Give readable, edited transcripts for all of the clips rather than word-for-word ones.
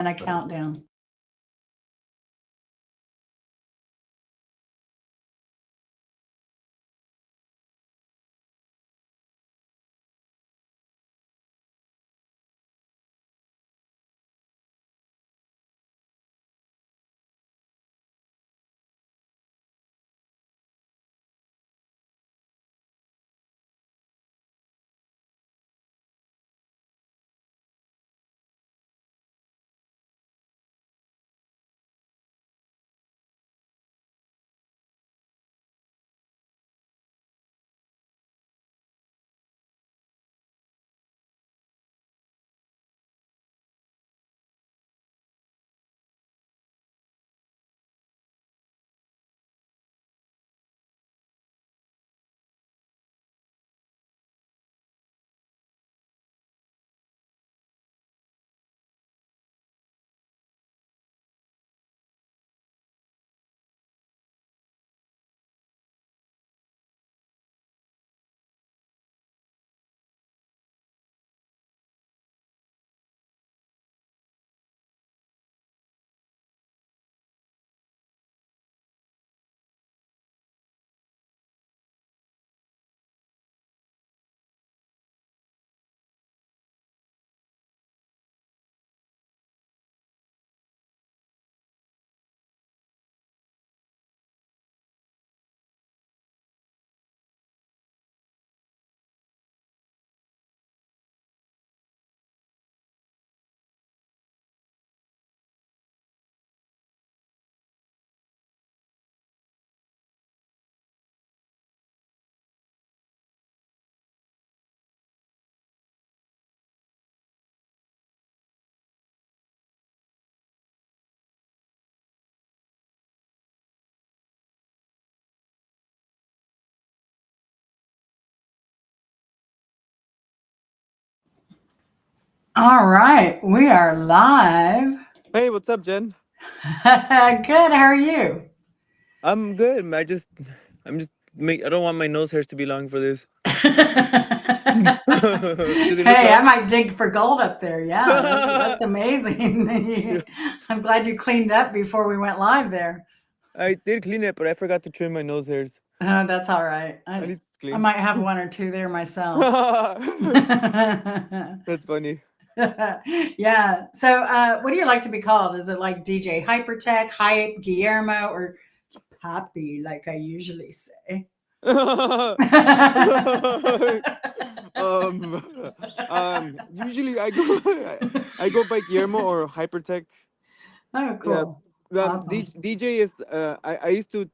and a countdown. All right, we are live. Hey, what's up, Jen? Good. How are you? I'm good. I'm just make. I don't want my nose hairs to be long for this. Do they look Hey, I long? might dig for gold up there. Yeah, that's Yeah, amazing. I'm glad you cleaned up before we went live there. I did clean it, but I forgot to trim my nose hairs. Oh, that's all right. At I least it's I clean. might have one or two there myself. That's funny. Yeah. So, what do you like to be called? Is it like DJ Hyp3rtek, Hype, Guillermo, or Poppy, like I usually say? um, Usually I go by Guillermo or Hypertech. Oh, Yeah, cool. Awesome. DJ is I used to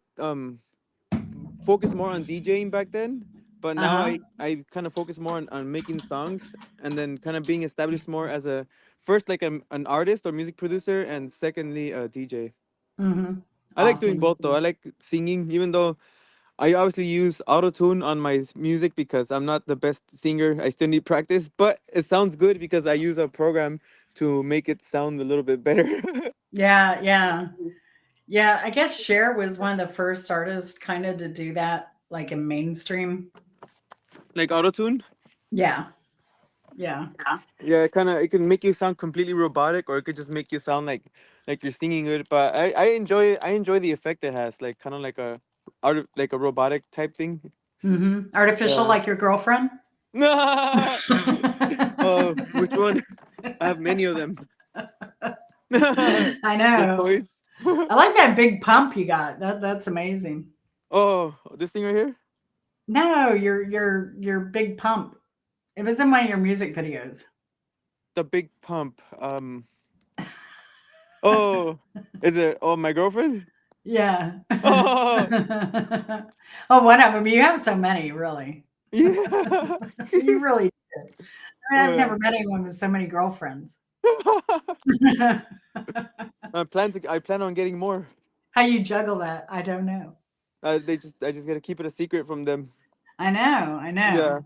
focus more on DJing back then, but now Uh-huh. I kind of focus more on making songs and then kind of being established more as a first like an artist or music producer and secondly a DJ. Mm-hmm. I like doing Awesome. both though. I like singing, even though I obviously use auto tune on my music because I'm not the best singer. I still need practice, but it sounds good because I use a program to make it sound a little bit better. Yeah, yeah. Yeah, I guess Cher was one of the first artists kind of to do that, like in mainstream. Like auto tune. Yeah, yeah. Yeah, it can make you sound completely robotic, or it could just make you sound like you're singing it. But I enjoy the effect it has, like kind of like like a robotic type thing. Mm-hmm. Artificial, Yeah. like your girlfriend? Oh, which one? I have many of them. The I know. toys. I like that big pump you got. That's amazing. Oh, this thing right here, No, your big pump. It was in one of your music videos. the big pump. Oh, is it? Oh, my girlfriend. Yeah. Oh, Oh, one of them. You have so many, really. yeah. You really do. I mean, Oh, I've yeah. never met anyone with so many girlfriends. I plan on getting more. How you juggle that, I don't know. I just gotta keep it a secret from them. I know, I know. Yeah.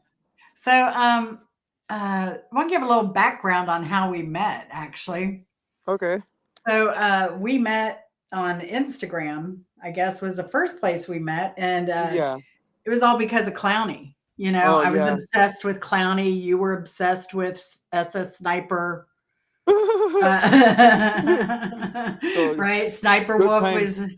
So, I want to give a little background on how we met, actually. Okay. So, we met on Instagram, I guess was the first place we met, and Yeah. it was all because of Clowny. Oh I was yeah. obsessed with Clowny. You were obsessed with SS Sniper. So Right? Sniper good Wolf times. was,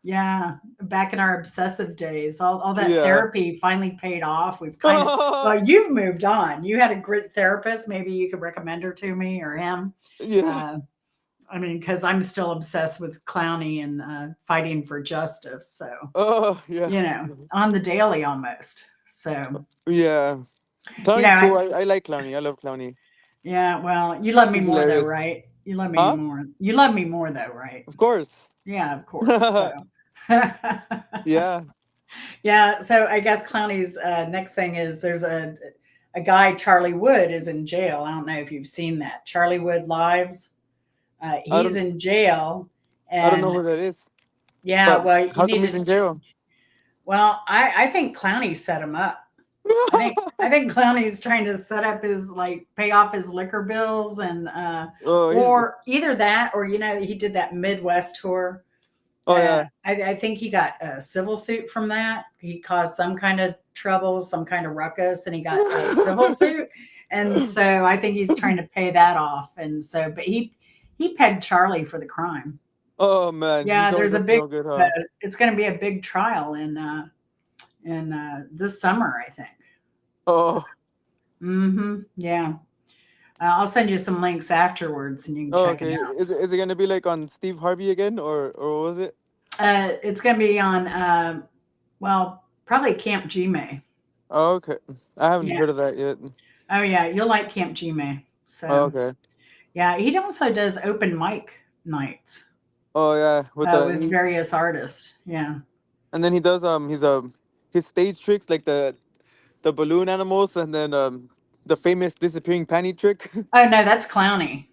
yeah, back in our obsessive days. All that Yeah. therapy finally paid off. We've kind of, well, you've moved on. You had a great therapist. Maybe you could recommend her to me or him. Yeah. Uh, I mean, because I'm still obsessed with Clowney and fighting for justice. So, Oh yeah. on the daily almost. So, Yeah. you know, Clowny's cool. I like Clowny. I love Clowny. yeah, well, you love me He's more though, hilarious. right? You love me Huh? more. You love me more though, right? Of course. Yeah, of course. So, Yeah. yeah. So I guess Clowney's next thing is there's a guy, Charlie Wood, is in jail. I don't know if you've seen that. Charlie Wood Lives. I He's don't in jail, I don't know and who that is. yeah, But well, you how need come he's to. in jail? Well, I think Clowney set him up. I think Clowney's trying to set up his like pay off his liquor bills and Oh, he's or either that or he did that Midwest tour. oh yeah. I think he got a civil suit from that. He caused some kind of trouble, some kind of ruckus, and he got a civil suit. And so I think he's trying to pay that off. And so, but he pegged Charlie for the crime. Oh man, Yeah, he's always there's a up to big. no good, huh? It's going to be a big trial in this summer, I think. So, Oh, yeah. I'll send you some links afterwards, and you can oh check it okay. out. Is it gonna be like on Steve Harvey again, or what was it? It's going to be on, well, probably Camp Gmail. Oh, okay. I haven't Yeah. heard of that yet. Oh, yeah. You'll like Camp Gmail. Oh, So, okay. yeah. He also does open mic nights Oh yeah, with with he various artists. Yeah. and then he does his stage tricks like the balloon animals and then the famous disappearing panty trick. Oh, no, that's Clowny.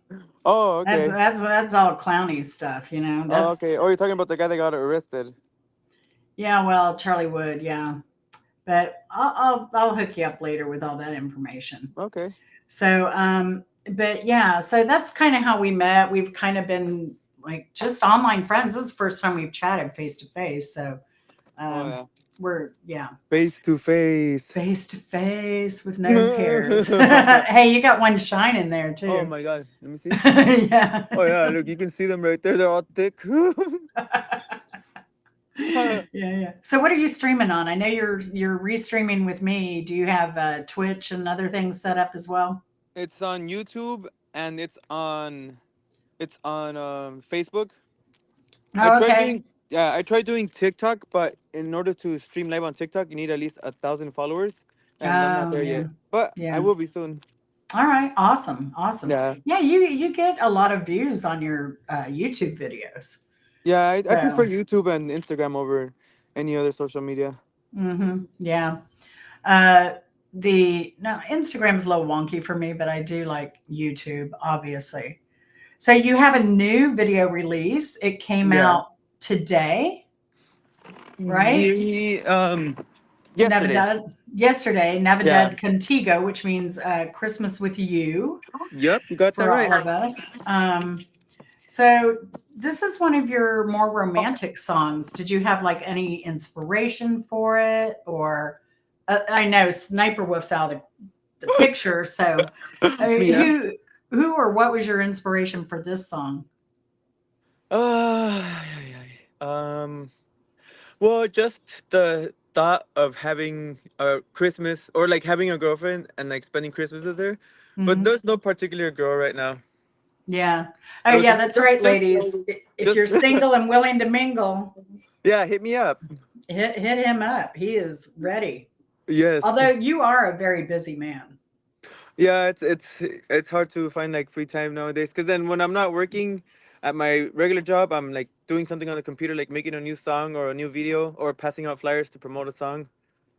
Oh, That's okay. that's that's all Clowny stuff. Oh, That's okay. Oh, you're talking about the guy that got arrested. yeah. Well, Charlie Wood. Yeah, but I'll hook you up later with all that information. Okay. So, but yeah, so that's kind of how we met. We've kind of been like just online friends. This is the first time we've chatted face to face. So, Oh um, yeah. we're, yeah, Face to face. face to face with nose hairs. Hey, you got one shine in there Oh too. my God. Let me see. Yeah. Oh yeah, look, you can see them right there. They're all thick. Yeah, yeah. So what are you streaming on? I know you're restreaming with me. Do you have Twitch and other things set up as well? It's on YouTube and it's on Facebook. I Oh, tried okay. doing yeah, I tried doing TikTok, but in order to stream live on TikTok, you need at least 1,000 followers, and I'm not Oh, there yeah. yet. But I Yeah. will be soon. All right, awesome, awesome. Yeah, Yeah, you get a lot of views on your YouTube videos. yeah. I prefer So, YouTube and Instagram over any other social media. yeah. Uh, the no Instagram's a little wonky for me, but I do like YouTube, obviously. So you have a new video release. It came Yeah. out today, right? The yesterday. Navidad yesterday, Yeah. Navidad Contigo, which means Christmas with you Yep, you got that for right. all of us. So this is one of your more romantic songs. Did you have like any inspiration for it, or I know Sniper Wolf's out of the picture. So I mean, Yeah. who or what was your inspiration for this song? Well, just the thought of having a Christmas or like having a girlfriend and like spending Christmas with her, but Mhm. there's no particular girl right now. Yeah. Oh It was yeah, that's right, just ladies. If just you're single and willing to mingle, yeah, hit me up. hit him up. He is ready. Yes. Although you are a very busy man. Yeah, it's hard to find like free time nowadays because then when I'm not working at my regular job, I'm like doing something on the computer, like making a new song or a new video or passing out flyers to promote a song.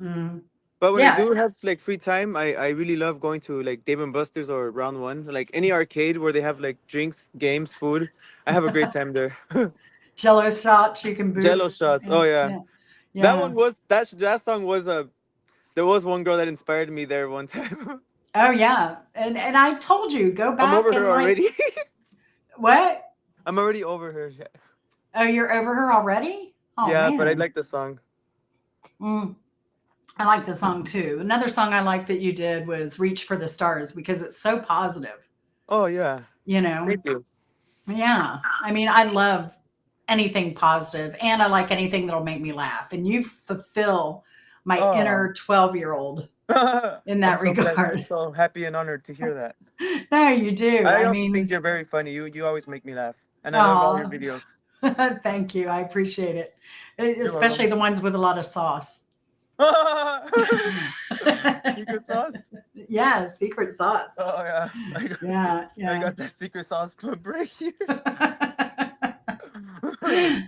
Mm. But when I Yeah. do have like free time, I really love going to like Dave and Buster's or Round One, like any arcade where they have like drinks, games, food. I have a great time there. Jello shots you can Jello boost. shots. Yeah. Oh yeah, Yeah. that Yeah. one was that song was a. There was one girl that inspired me there one time. Oh yeah. And I told you, go I'm over back her and like already. what? I'm already over her. Oh, you're over her already? Oh Yeah, but I man. like the song. Mm. I like the song too. Another song I like that you did was Reach for the Stars because it's so positive. Oh yeah, you know. Thank you. Yeah. I mean, I love anything positive and I like anything that'll make me laugh. And you fulfill my Oh, inner 12-year-old in I'm that so glad. I'm regard. so happy and honored to hear that. No, you do. I I also think mean, you're very funny. You always make me laugh, and I love all your oh, videos. thank you. I appreciate it. You're Especially welcome. the ones with a lot of sauce. Secret sauce. Yeah, secret sauce. Oh yeah, Yeah, I yeah. got that secret sauce put right here.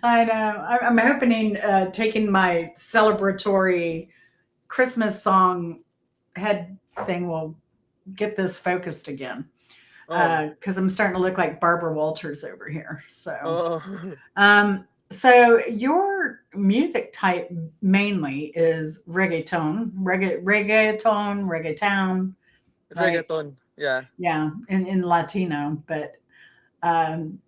I know. I'm hoping taking my celebratory Christmas song head thing will get this focused again. Oh, Because I'm starting to look like Barbara Walters over here. oh, So your music type mainly is reggaeton, right? reggaeton. Yeah. Yeah, in Latino, um,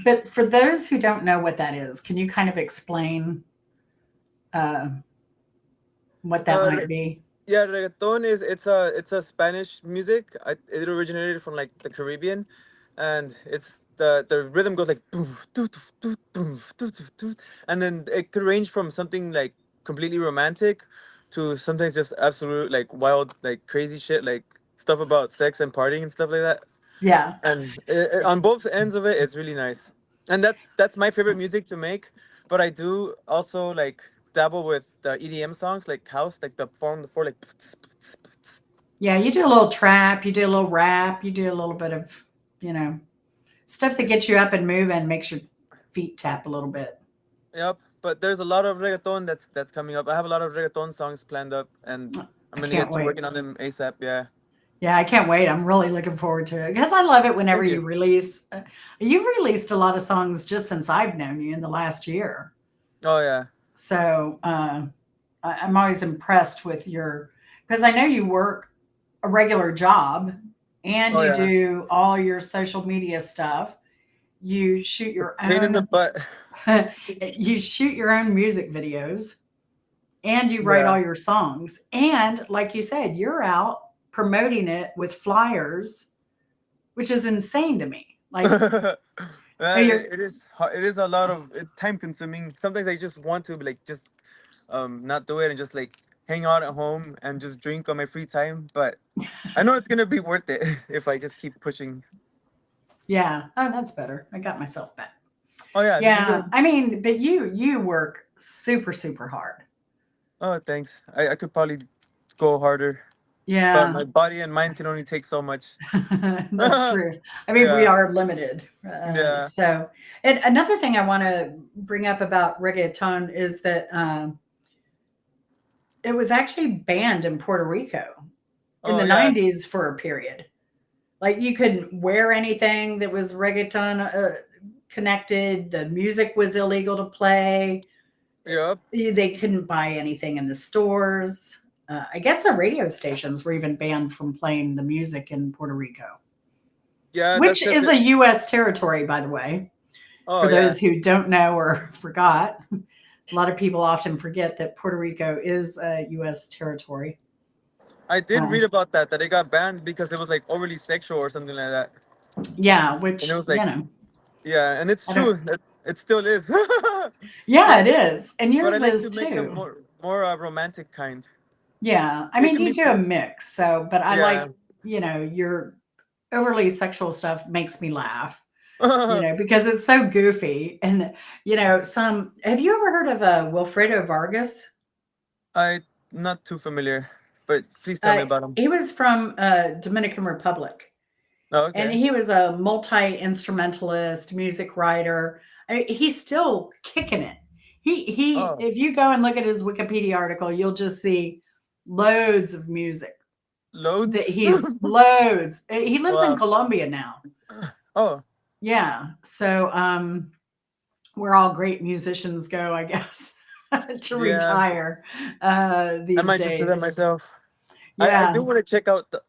but for those who don't know what that is, can you kind of explain uh, what that might Uh, be? Yeah, reggaeton is it's a Spanish music. It originated from like the Caribbean, and it's the rhythm goes like boom, doo, doo, doo, boom, doo, doo, doo. And then it could range from something like completely romantic to sometimes just absolute like wild like crazy shit like stuff about sex and partying and stuff like that. Yeah. And on both ends of it, it's really nice. And that's my favorite music to make. But I do also like dabble with the EDM songs, like house, like the form, the four, like. Yeah, you do a little trap, you do a little rap, you do a little bit of, you know, stuff that gets you up and moving, makes your feet tap a little bit. Yep. But there's a lot of reggaeton that's coming up. I have a lot of reggaeton songs planned up, and I'm I gonna can't get to wait. working on them ASAP. Yeah. Yeah, I can't wait. I'm really looking forward to it because I love it whenever Thank you you. release. You've released a lot of songs just since I've known you in the last year. Oh yeah. So I'm always impressed with your, because I know you work a regular job and Oh you yeah. do all your social media stuff. You shoot your Pain in the own, butt. you shoot your own music videos and you write Yeah. all your songs. And like you said, you're out promoting it with flyers, which is insane to me. Like, you're, It is it is a lot of time consuming. Sometimes I just want to like just not do it and just like hang out at home and just drink on my free time. But I know it's gonna be worth it if I just keep pushing. yeah, oh, that's better. I got myself back. Oh yeah, did you Yeah, go? I mean, but you work super super hard. Oh thanks. I could probably go harder, but Yeah, my body and mind can only take so much. that's true. I mean, we Yeah, are limited. yeah. And another thing I want to bring up about reggaeton is that it was actually banned in Puerto Rico in Oh the yeah. 90s for a period. Like, you couldn't wear anything that was reggaeton connected. The music was illegal to play. Yep. They couldn't buy anything in the stores. I guess the radio stations were even banned from playing the music in Puerto Rico, Yeah, that's which because is a U.S. territory, by the way. oh For yeah. those who don't know or forgot, a lot of people often forget that Puerto Rico is a U.S. territory. I did Uh, read about that it got banned because it was like overly sexual or something like that. yeah, And it which, was like yeah, and it's I don't, true. It still is. yeah, but it is. And but I yours like to is make them too. more romantic kind. Yeah. I It mean, can you be do a mix. So, but I yeah. like, your overly sexual stuff makes me laugh, because it's so goofy. And, have you ever heard of Wilfredo Vargas? I not too familiar, but please tell me about them. He was from Dominican Republic. Oh, And okay. he was a multi-instrumentalist, music writer. He's still kicking it. Oh, If you go and look at his Wikipedia article, you'll just see loads of music. That loads. he's loads. He lives in Wow. Colombia now. Oh, Yeah. So where all great musicians go, I guess, to yeah. retire I these might just do that days. myself. I Yeah. do want to check out the,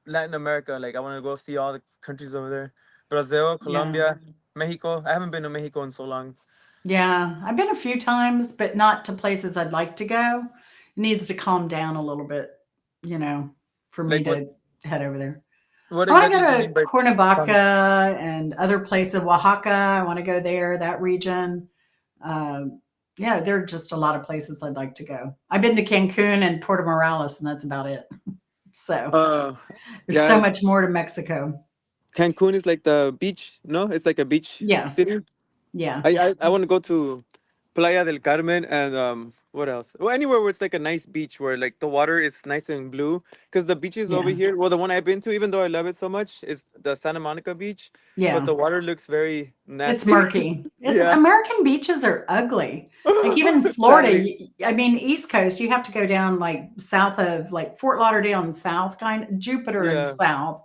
Latin America. Like I want to go see all the countries over there. Brazil, Yeah. Colombia, Mexico. I haven't been to Mexico in so long. Yeah, I've been a few times, but not to places I'd like to go. It needs to calm down a little bit, you know, for me Like what? to head over there. What I want to exactly do you go mean to by fun? Cuernavaca and other places, Oaxaca. I want to go there, that region. Yeah, there are just a lot of places I'd like to go. I've been to Cancun and Puerto Morales, and that's about it. So Uh, there's yeah, so much more to Mexico. Cancun is like the beach. No, it's like a beach Yeah, city. yeah, I want to go to Playa del Carmen and what else? Well, anywhere where it's like a nice beach where like the water is nice and blue. Because the beaches over yeah, here, well, the one I've been to, even though I love it so much, is the Santa Monica beach. But yeah. the water looks very It's nasty. murky. It's Yeah. American beaches are ugly. Like even Florida, Sadly. I mean, East Coast, you have to go down like south of like Fort Lauderdale and south, kind of Jupiter and Yeah. south,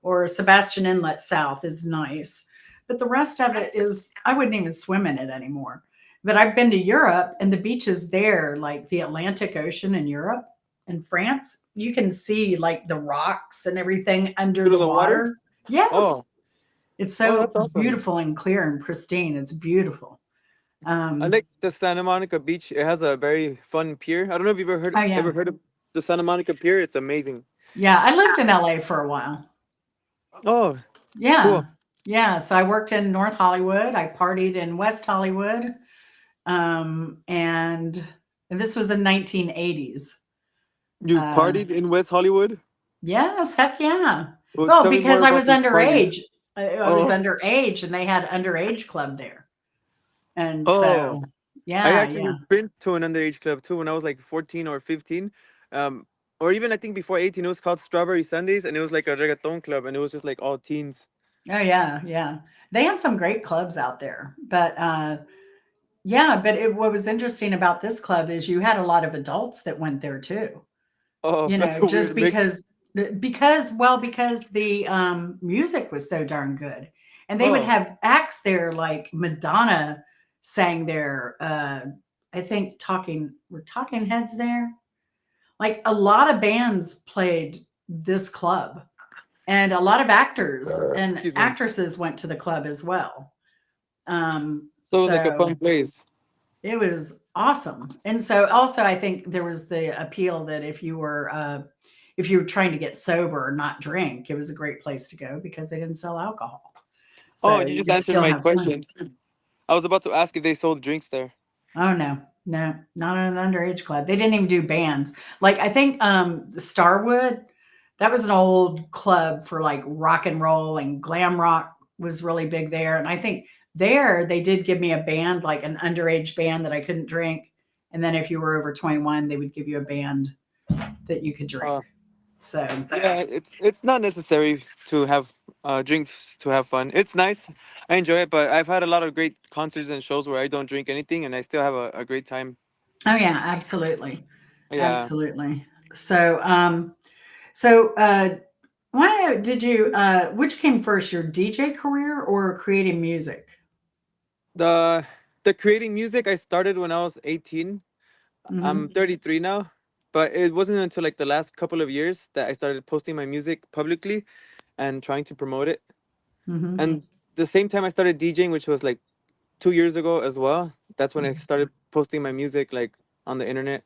or Sebastian Inlet south is nice. But the rest of it is, I wouldn't even swim in it anymore. But I've been to Europe and the beaches there, like the Atlantic Ocean in Europe and France, you can see like the rocks and everything under Through the the water? water. Yes, Oh, it's oh, so that's awesome. beautiful and clear and pristine. It's beautiful. I Um, like the Santa Monica beach. It has a very fun pier. I don't know if you've oh yeah, ever heard of the Santa Monica pier. It's amazing. yeah. I lived in LA for a while. Oh, Yeah, cool. yeah. So I worked in North Hollywood. I partied in West Hollywood, and this was in 1980s. You Uh, partied in West Hollywood? yes, heck yeah. Well, Well, tell me more because I about was these parties. underage. I was Oh, underage, and they had underage club there, and oh, so I yeah, actually yeah. been to an underage club too when I was like 14 or 15. Um, or even I think before 18, it was called Strawberry Sundays and it was like a reggaeton club and it was just like all teens. Oh yeah, yeah. They had some great clubs out there, but yeah, but what was interesting about this club is you had a lot of adults that went there too. Oh, You that's know, a just weird mix. because the music was so darn good. And they would Oh, have acts there like Madonna sang there. I think Talking Heads there. Like a lot of bands played this club, and a lot of actors and excuse me. actresses went to the club as well. So it was like a So fun place. it was awesome. And so also I think there was the appeal that if you were trying to get sober or not drink, it was a great place to go because they didn't sell alcohol. Oh, So you you just could answered still my have fun. question. I was about to ask if they sold drinks there. Oh no, no, not an underage club. They didn't even do bands. Like I think Starwood, that was an old club for like rock and roll, and glam rock was really big there. And I think there they did give me a band, like an underage band that I couldn't drink. And then if you were over 21, they would give you a band that you could drink. Uh, So yeah, it's not necessary to have drinks to have fun. It's nice. I enjoy it, but I've had a lot of great concerts and shows where I don't drink anything and I still have a great time. oh yeah, absolutely. Yeah. Absolutely. So so why did you which came first, your DJ career or creating music? The the creating music I started when I was 18. I'm Mhm. 33 now, but it wasn't until like the last couple of years that I started posting my music publicly and trying to promote it. Mhm. And the same time I started DJing, which was like 2 years ago as well. That's when I started posting my music like on the internet.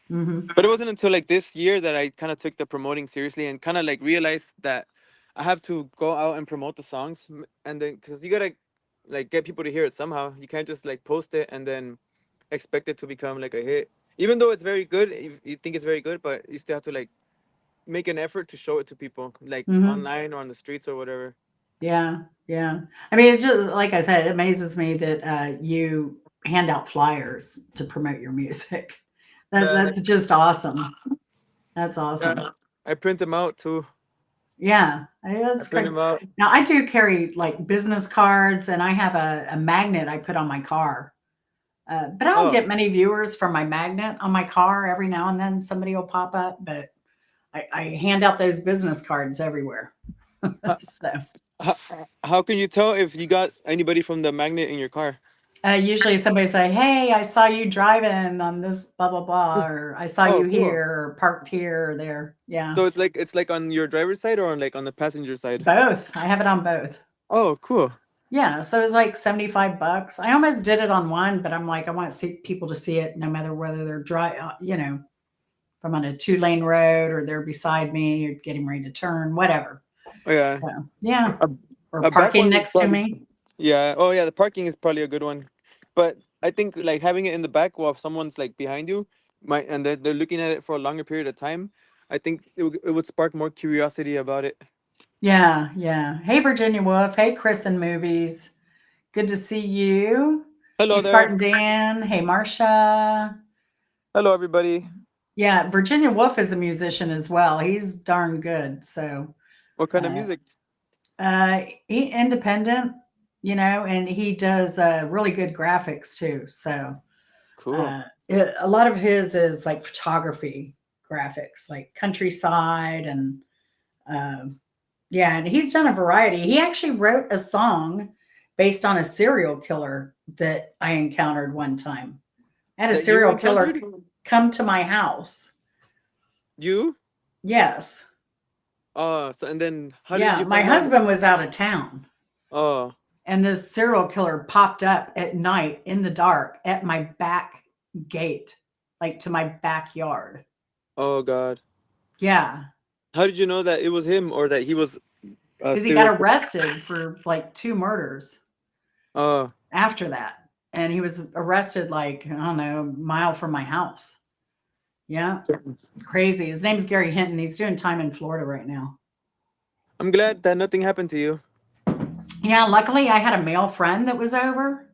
Mhm. But it wasn't until like this year that I kind of took the promoting seriously and kind of like realized that I have to go out and promote the songs and then because you gotta like get people to hear it somehow. You can't just like post it and then expect it to become like a hit. Even though it's very good, you think it's very good, but you still have to like make an effort to show it to people like Mhm. online or on the streets or whatever. Yeah. Yeah. I mean, it just like I said, it amazes me that you hand out flyers to promote your music. Yeah, That's just awesome. That's awesome. yeah. I print them out too. Yeah, I that's print great. them out. Now I do carry like business cards, and I have a magnet I put on my car. But I don't Oh, get many viewers from my magnet on my car. Every now and then somebody will pop up, but I hand out those business cards everywhere. how, So how, how can you tell if you got anybody from the magnet in your car? usually somebody say, "Hey, I saw you driving on this blah blah blah," or "I saw Oh, you cool. here or parked here or there." Yeah, So it's like on your driver's side or on like on the passenger side. both. I have it on both. Oh, cool. Yeah, so it was like 75 bucks. I almost did it on one, but I'm like, I want to see people to see it no matter whether they're if I'm on a 2-lane road or they're beside me or getting ready to turn, whatever. Oh yeah. So yeah, A, or a bad parking one would next to probably. me. Yeah. Oh yeah. The parking is probably a good one, but I think like having it in the back while someone's like behind you might, and they're looking at it for a longer period of time. I think it would spark more curiosity about it. Yeah, yeah. Hey, Virginia Woolf. Hey, Chris in Movies. Good to see you. Hey, Hello there. Spartan Dan. Hey, Marcia. Hello everybody. Yeah, Virginia Woolf is a musician as well. He's darn good. So, What kind of uh, music? he independent, and he does really good graphics too. So, Cool. a lot of his is like photography graphics, like countryside and um, yeah, and he's done a variety. He actually wrote a song based on a serial killer that I encountered one time. I had a That you serial killer encountered? come to my house. You? Yes. So and then how did Yeah, you my find out? husband was out of town Oh, and this serial killer popped up at night in the dark at my back gate, like to my backyard. oh God. Yeah, How did you know that it was him or that he was a because he got serial killer? arrested for like two murders Oh, after that. And he was arrested like, I don't know, a mile from my house. Yeah, crazy. His name's Gary Hinton. He's doing time in Florida right now. I'm glad that nothing happened to you. Yeah, luckily I had a male friend that was over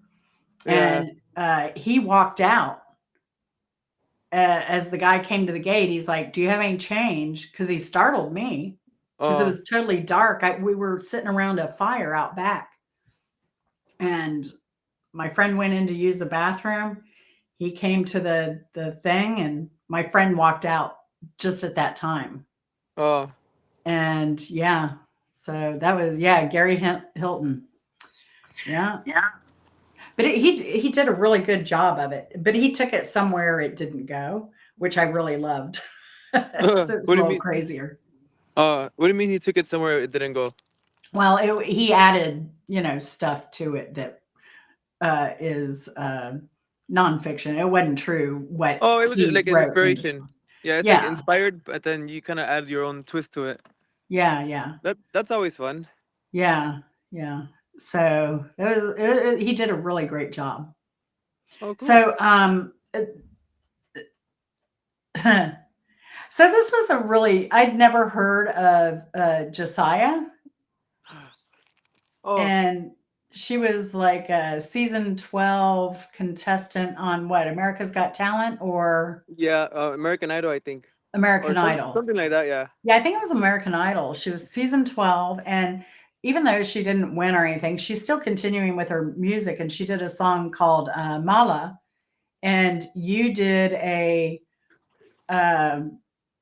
Yeah. and he walked out as the guy came to the gate. He's like, "Do you have any change?" Because he startled me because it Oh, was totally dark. We were sitting around a fire out back, and my friend went in to use the bathroom. He came to the thing, and my friend walked out just at that time. oh, And yeah, so that was yeah, Gary Hilton. Yeah, but he did a really good job of it. But he took it somewhere it didn't go, which I really loved. So it's what a do you little mean? crazier. What do you mean he took it somewhere it didn't go? Well, he added stuff to it that is nonfiction. It wasn't true what Oh, it was just he like an wrote in his. inspiration. Yeah, it's like Yeah, inspired, but then you kind of add your own twist to it. yeah, yeah, That's always fun. yeah, yeah. So he did a really great job. Oh, cool. So so this was a really I'd never heard of Josiah, Oh, and she was like a season 12 contestant on what, America's Got Talent or yeah, American Idol, I think, or American Idol? something like that. Yeah. Yeah, I think it was American Idol. She was season 12, and even though she didn't win or anything, she's still continuing with her music, and she did a song called Mala, and you did A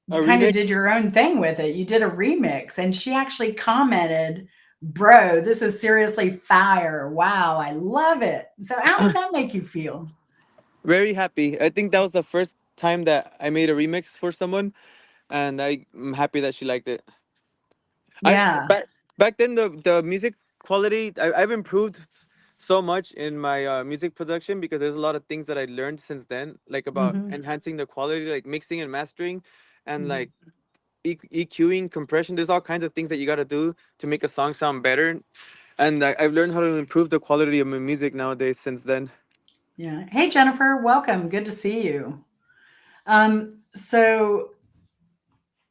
you kind of did remix. your own thing with it. You did a remix, and she actually commented, "Bro, this is seriously fire. Wow, I love it." So, how did that make you feel? Very happy. I think that was the first time that I made a remix for someone, and I'm happy that she liked it. I Yeah. back then the music quality I've improved so much in my music production because there's a lot of things that I learned since then, like about Hmm. enhancing the quality, like mixing and mastering, and Hmm. like EQing, compression. There's all kinds of things that you got to do to make a song sound better, and I've learned how to improve the quality of my music nowadays since then. Yeah. Hey, Jennifer, welcome. Good to see you. So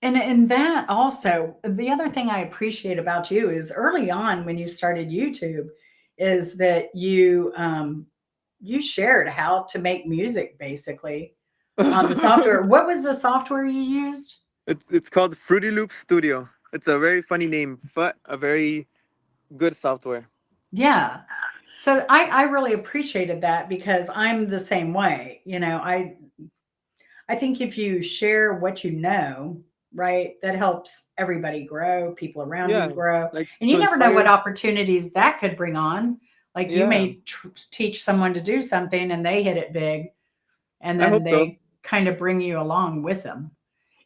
and that also, the other thing I appreciate about you is early on when you started YouTube, is that you shared how to make music basically on the software. What was the software you used? It's called Fruity Loop Studio. It's a very funny name, but a very good software. Yeah. So I really appreciated that because I'm the same way. I think if you share what you know, right, that helps everybody grow, people around you Yeah, grow. like And you to never know what inspire. opportunities that could bring on. Like you Yeah, may teach someone to do something and they hit it big, and I then hope so. they kind of bring you along with them.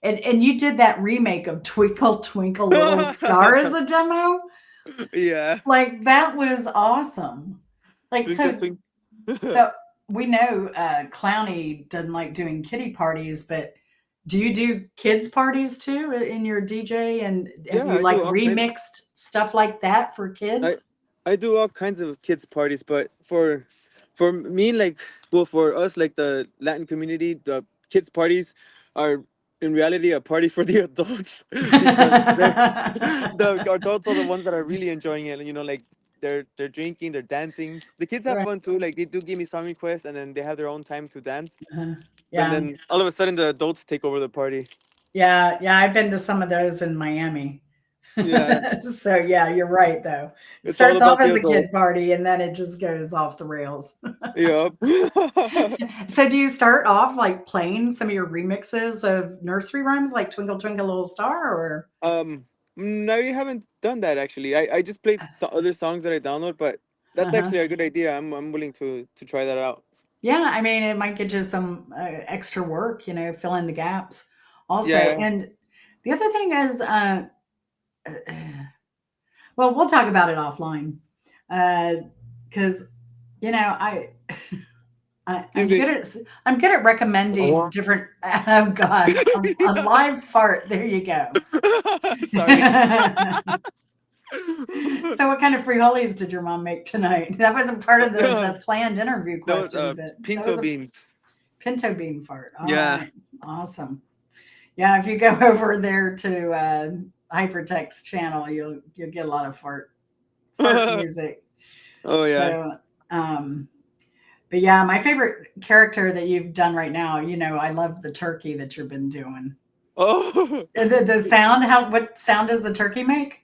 And you did that remake of Twinkle Twinkle Little Star as a demo? Yeah, Like that was awesome. Like twinkle so twinkle. so we know Clowny doesn't like doing kiddie parties, but Do you do kids parties too in your DJ? And have Yeah, you I like do all kinds. remixed stuff like that for I kids? I do all kinds of kids parties, but for me, like, well, for us, like the Latin community, the kids parties are in reality a party for the adults because the adults are the ones that are really enjoying it. You know, like they're drinking, they're dancing. The kids have Right. fun too. Like they do give me song requests, and then they have their own time to dance. Uh-huh. And Yeah. then all of a sudden, the adults take over the party. Yeah. Yeah. I've been to some of those in Miami. Yeah, So yeah, you're right though. It it's all starts off about the as a kid adults. party and then it just goes off the rails. Yep. So do you start off like playing some of your remixes of nursery rhymes like Twinkle Twinkle Little Star or No, you haven't done that actually. I just played other songs that I download, but that's uh-huh. actually a good idea. I'm willing to try that out. Yeah, I mean it might get you some extra work, fill in the gaps also. Yeah. And the other thing is well, we'll talk about it offline. Cuz I Excuse me. I'm good at recommending Oh. different oh god, a live fart. There you go. Sorry. So what kind of frijoles did your mom make tonight? That wasn't part of the planned interview Those question, but that pinto was a beans. pinto bean fart. All Yeah. right. Awesome. Yeah, if you go over there to Hyp3rtek's channel, you'll get a lot of fart music. Oh yeah. So um but yeah, my favorite character that you've done right now, I love the turkey that you've been doing. Oh. And the sound, what sound does the turkey make?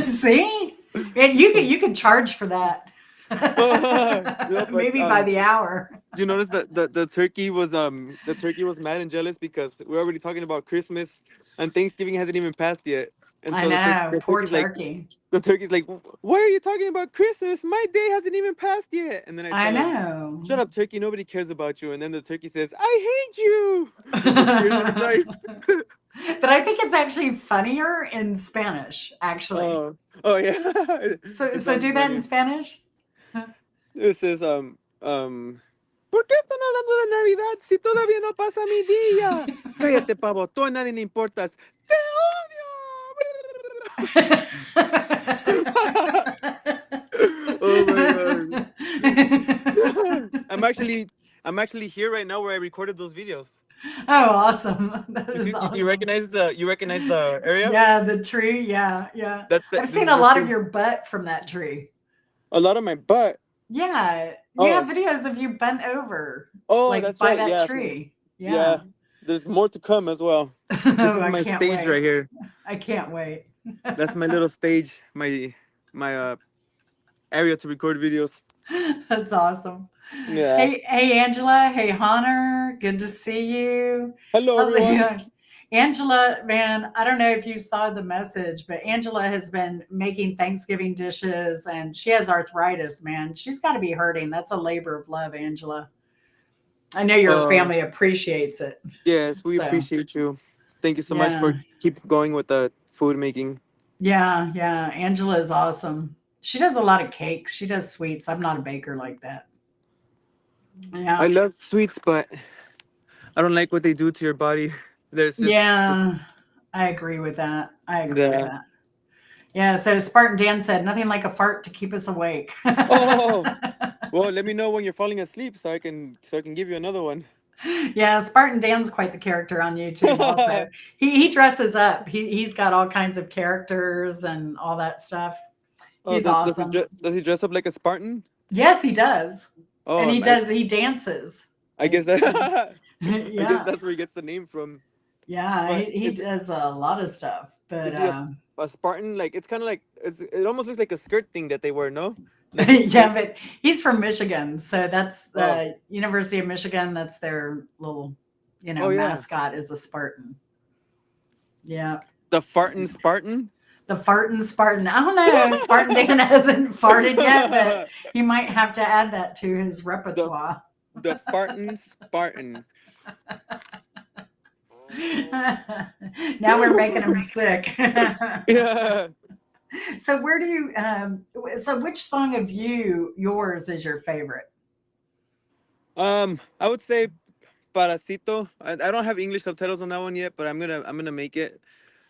See? And you could charge for that. Yeah, but Maybe by the hour. you notice that the turkey was mad and jealous because we're already talking about Christmas and Thanksgiving hasn't even passed yet. And I so know, poor turkey's like turkey. why are you talking about Christmas? My day hasn't even passed yet. And then I I tell him, know. shut up, turkey, nobody cares about you. And then the turkey says, I hate you with the tears in his eyes. But I think it's actually funnier in Spanish, actually. Oh, oh yeah. So It so sounds do that in funny. Spanish? It says ¿por qué están hablando de Navidad si todavía no pasa mi día? Cállate, pavo, tú a nadie le importas. ¡Te odio! Oh my god. I'm actually here right now where I recorded those videos. Oh, awesome. That You is see, awesome. you recognize the area? Yeah, the tree. Yeah, yeah. I've This seen is a the lot of same. your butt from that tree. A lot of my butt. Yeah, you have Oh, videos of you bent over, oh, like that's by right. that Yeah, tree. yeah. Yeah. There's more to come as well. This Oh, is I my can't stage right wait. here. I can't wait. That's my little stage, my area to record videos. That's awesome. Yeah. Hey, Angela. Hey, Hunter. Good to see you. Hello, How's it everyone. going? Angela, man, I don't know if you saw the message, but Angela has been making Thanksgiving dishes and she has arthritis, man. She's got to be hurting. That's a labor of love, Angela. I know your Uh, family appreciates it. yes, we So, appreciate you. Thank you so much for yeah. keep going with the food making. Yeah, yeah. Angela is awesome. She does a lot of cakes. She does sweets. I'm not a baker like that. I Yeah. love sweets, but I don't like what they do to your body. There's just Yeah. I agree with that. I agree with the that. Yeah. So Spartan Dan said, nothing like a fart to keep us awake. oh well. Let me know when you're falling asleep so I can give you another one. Yeah. Spartan Dan's quite the character on YouTube, also. He dresses up, he's got all kinds of characters and all that stuff. Oh, He's does he awesome. does he dress up like a Spartan? Yes, he does. Oh, And he dances. I guess that I guess Yeah. that's where he gets the name from. Yeah, But he does a lot of stuff, but is he a Spartan? Like it's kind of like it almost looks like a skirt thing that they wear. No, like it's a skirt. yeah, but he's from Michigan, so that's Oh, the University of Michigan. That's their little, oh yeah, mascot is a Spartan. Yeah, the farting Spartan. the fartin Spartan. I don't know. Spartan Dan hasn't farted yet, but he might have to add that to his the repertoire. the farting Spartan. Now we're making him sick. Yeah. So where do you? So which song of yours is your favorite? I would say Parasito. I don't have English subtitles on that one yet, but I'm gonna make it.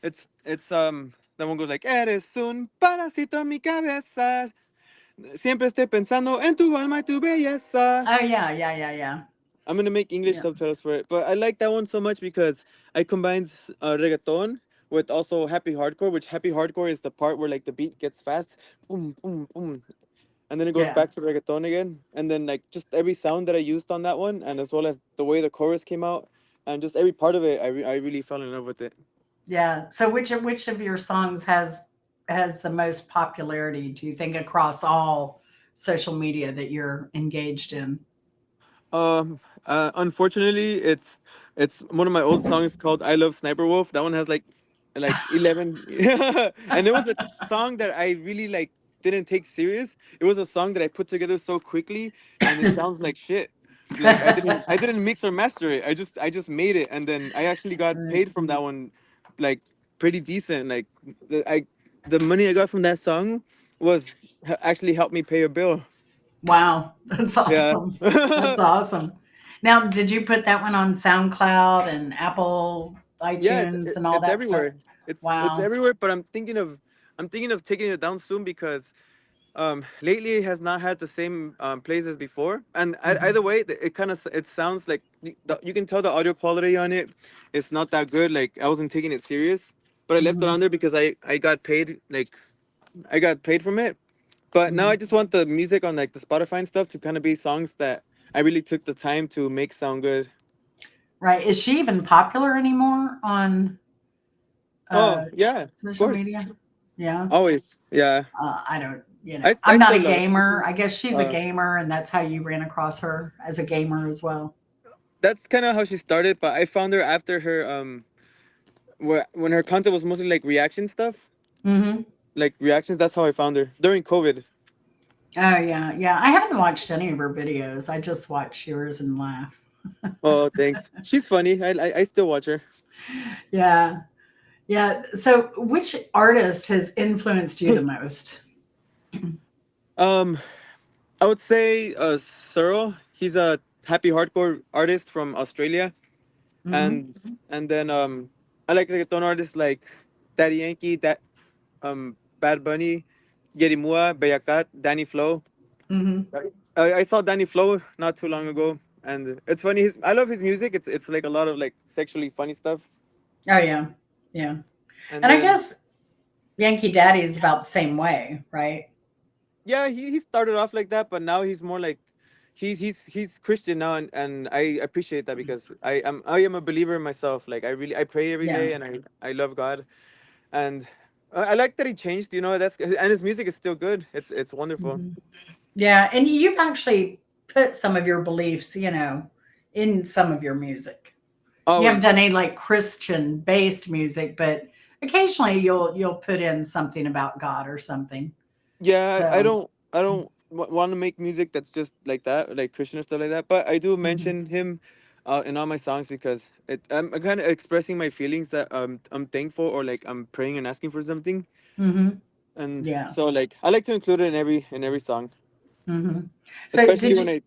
It's that one goes like Eres un parasito en mi cabeza. Siempre estoy pensando en tu alma y tu belleza. Oh yeah, yeah, yeah, yeah. I'm gonna make English Yeah. subtitles for it, but I like that one so much because I combined reggaeton with also happy hardcore. Which happy hardcore is the part where like the beat gets fast, boom, boom, boom, and then it goes Yeah. back to reggaeton again. And then like just every sound that I used on that one, and as well as the way the chorus came out, and just every part of it, I really fell in love with it. Yeah. So which of your songs has the most popularity, do you think, across all social media that you're engaged in? Unfortunately, it's one of my old songs called "I Love Sniper Wolf." That one has like 11, and it was a song that I really like didn't take serious. It was a song that I put together so quickly, and it sounds like shit. Like I didn't mix or master it. I just made it, and then I actually got Right. paid from that one, like pretty decent. Like the money I got from that song was actually helped me pay a bill. Wow, that's Yeah. awesome. That's awesome. Now, did you put that one on SoundCloud and Apple Yeah, iTunes and all it's that stuff? everywhere. It's Wow. everywhere, but I'm thinking of taking it down soon because lately it has not had the same plays as before. And Mhm, either way, it kind of it sounds like you can tell the audio quality on it. It's not that good. Like I wasn't taking it serious, but I left it mhm, on there because I got paid I got paid from it. But now I mhm. just want the music on like the Spotify and stuff to kind of be songs that I really took the time to make sound good. Right. Is she even popular anymore on Oh uh, yeah, of social course, media? Yeah. always. Yeah. I don't, I I'm not still a love it. gamer. I guess she's a Uh, gamer, and that's how you ran across her as a gamer as well. that's kind of how she started, but I found her after her when her content was mostly like reaction stuff, Hmm. like reactions. That's how I found her during COVID. Oh yeah, yeah. I haven't watched any of her videos. I just watch yours and laugh. Oh, thanks. She's funny. I still watch her. Yeah. Yeah. So, which artist has influenced you the most? Um, I would say Searle. He's a happy hardcore artist from Australia, Hmm. and then I like reggaeton artists like Daddy Yankee, Bad Bunny, Yerimua, Bellacat, Danny Flow. Hmm. I saw Danny Flow not too long ago, and it's funny. I love his music. It's like a lot of like sexually funny stuff. Oh yeah, yeah. And And I then guess Yankee Daddy is about the same way, right? yeah, he started off like that, but now he's more like he's Christian now, and I appreciate that because I am a believer in myself. Like I pray every Yeah. day, and I love God, and I like that he changed. That's and his music is still good. It's wonderful. Hmm. Yeah, and you've actually put some of your beliefs, in some of your music. You haven't done Always. any like Christian based music, but occasionally you'll put in something about God or something. Yeah, I So, don't I don't want to make music that's just like that, like Christian or stuff like that. But I do mhm, mention him in all my songs because I'm kind of expressing my feelings that I'm thankful or like I'm praying and asking for something, mhm, and yeah. so like I like to include it in every song, Mhm. So especially did when you I.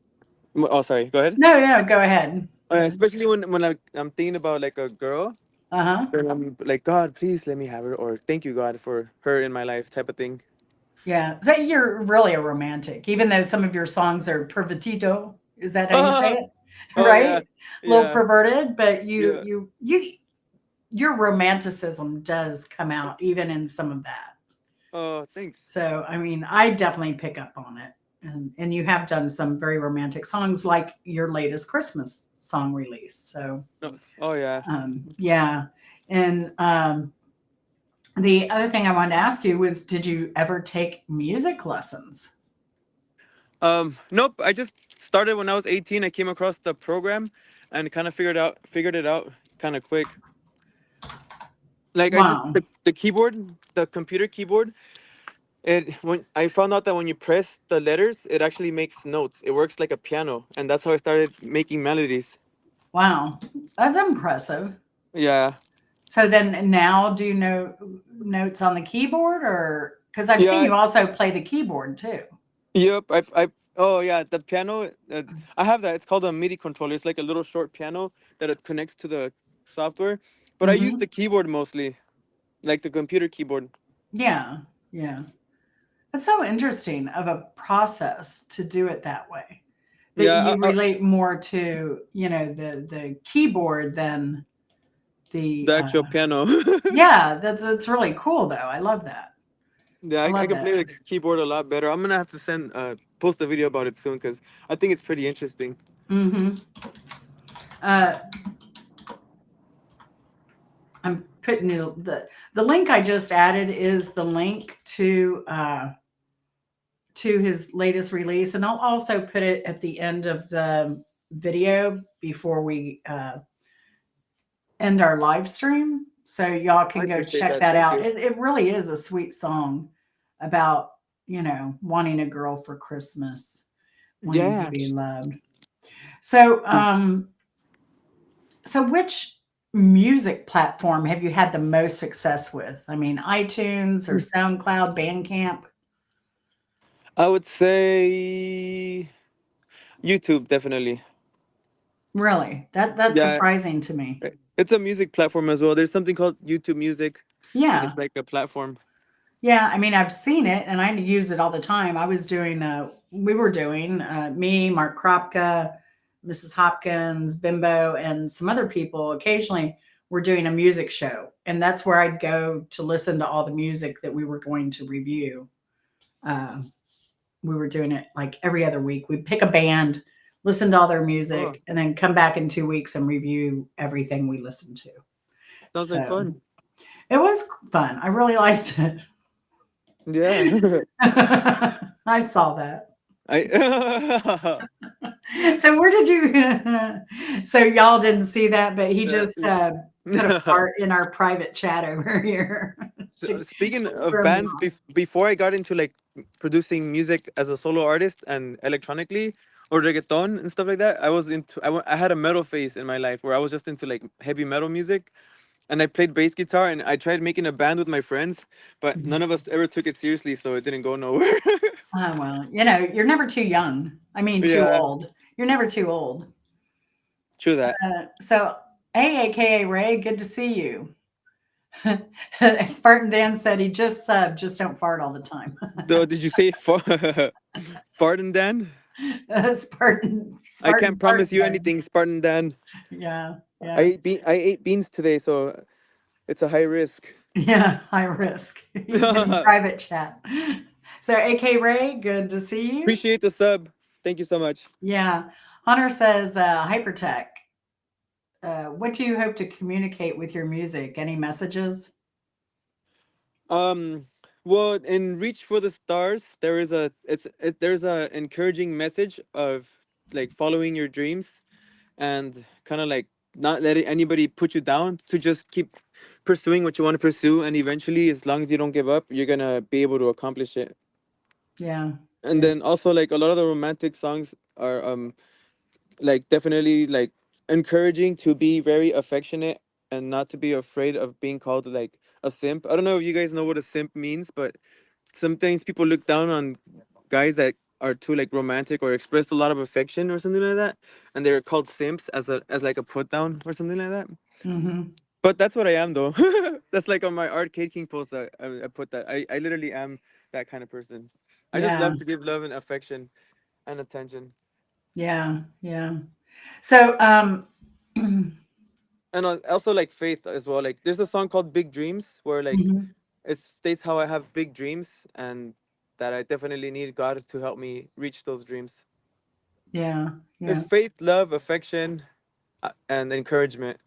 Oh, sorry. Go ahead. No, no, go ahead. Especially when I'm thinking about like a girl, Uh-huh. then I'm like, God, please let me have her, or thank you God for her in my life, type of thing. Yeah. So you're really a romantic, even though some of your songs are pervertido. Is that how you say it? Oh yeah, Right? A little yeah, perverted, but yeah. your romanticism does come out even in some of that. Oh, thanks. So, I mean, I definitely pick up on it. And you have done some very romantic songs like your latest Christmas song release. So, No. Oh yeah. yeah. And the other thing I wanted to ask you was, did you ever take music lessons? Nope. I just started when I was 18. I came across the program and kind of figured it out kind of quick. Like I just Wow. the keyboard, the computer keyboard. It when I found out that when you press the letters, it actually makes notes. It works like a piano, and that's how I started making melodies. Wow. That's impressive. Yeah. So then now do you know notes on the keyboard, or because I've seen Yeah. you also play the keyboard too? Yep. Oh yeah, the piano. I have that. It's called a MIDI controller. It's like a little short piano that it connects to the software. But I use Hmm. the keyboard mostly, like the computer keyboard. Yeah, yeah. It's so interesting of a process to do it that way. That Yeah. you relate more to, the keyboard than the The actual piano. yeah, that's really cool though. I love that. Yeah, I I love can play that. the keyboard a lot better. I'm gonna have to post a video about it soon because I think it's pretty interesting. Hmm. Uh, I'm putting the link I just added is the link to his latest release, and I'll also put it at the end of the video before we end our live stream, so y'all I can go appreciate check that. that Thank out. you. It really is a sweet song about wanting a girl for Christmas, wanting to Yeah. be loved. So, which music platform have you had the most success with? I mean, iTunes or SoundCloud, Bandcamp? I would say YouTube definitely. Really? That's Yeah, surprising to me. it's a music platform as well. There's something called YouTube Music, and Yeah. it's like a platform. Yeah, I mean, I've seen it and I use it all the time. We were doing, me, Mark Kropka, Mrs. Hopkins, Bimbo, and some other people occasionally were doing a music show. And that's where I'd go to listen to all the music that we were going to review. Uh, we were doing it like every other week. We'd pick a band, listen to all their Oh, music, and then come back in 2 weeks and review everything we listened to. sounds like So fun. it was fun. I really liked it. Yeah. I saw that. I So where did you so y'all didn't see that, but he yeah. just, put a part in our private chat over here to So speaking of throw me bands, off. before I got into like producing music as a solo artist and electronically or reggaeton and stuff like that, I had a metal phase in my life where I was just into like heavy metal music, and I played bass guitar and I tried making a band with my friends, but Mhm. none of us ever took it seriously, so it didn't go nowhere. Oh, well, you're never too young. I mean, too Yeah, old. You're never too old. true that. So, hey, AKA Ray, good to see you. Spartan Dan said he just subbed, just don't fart all the time. Though, did you say Spartan Dan? I Spartan can't fart promise you zone. anything, Spartan Dan. Yeah, yeah. I ate beans today, so it's a high risk. Yeah, high risk. He's getting private chat. So, AK Ray, good to see you. Appreciate the sub. Thank you so much. Yeah. Hunter says, Hyp3rtek, what do you hope to communicate with your music? Any messages? Um, well, in Reach for the Stars, there's a encouraging message of like following your dreams and kind of like not letting anybody put you down to just keep pursuing what you want to pursue, and eventually, as long as you don't give up, you're gonna be able to accomplish it. Yeah. And Yeah. then also like a lot of the romantic songs are like definitely like encouraging to be very affectionate and not to be afraid of being called like a simp. I don't know if you guys know what a simp means, but sometimes people look down on guys that are too like romantic or express a lot of affection or something like that, and they're called simps as like a put down or something like that. Hmm. But that's what I am though. That's like on my Arcade King post that I put that I literally am that kind of person. I just Yeah. love to give love and affection and attention. Yeah. Yeah. So, And also like faith as well. Like there's a song called Big Dreams where like mhm. it states how I have big dreams and that I definitely need God to help me reach those dreams. Yeah. It's Yeah. faith, love, affection, and encouragement.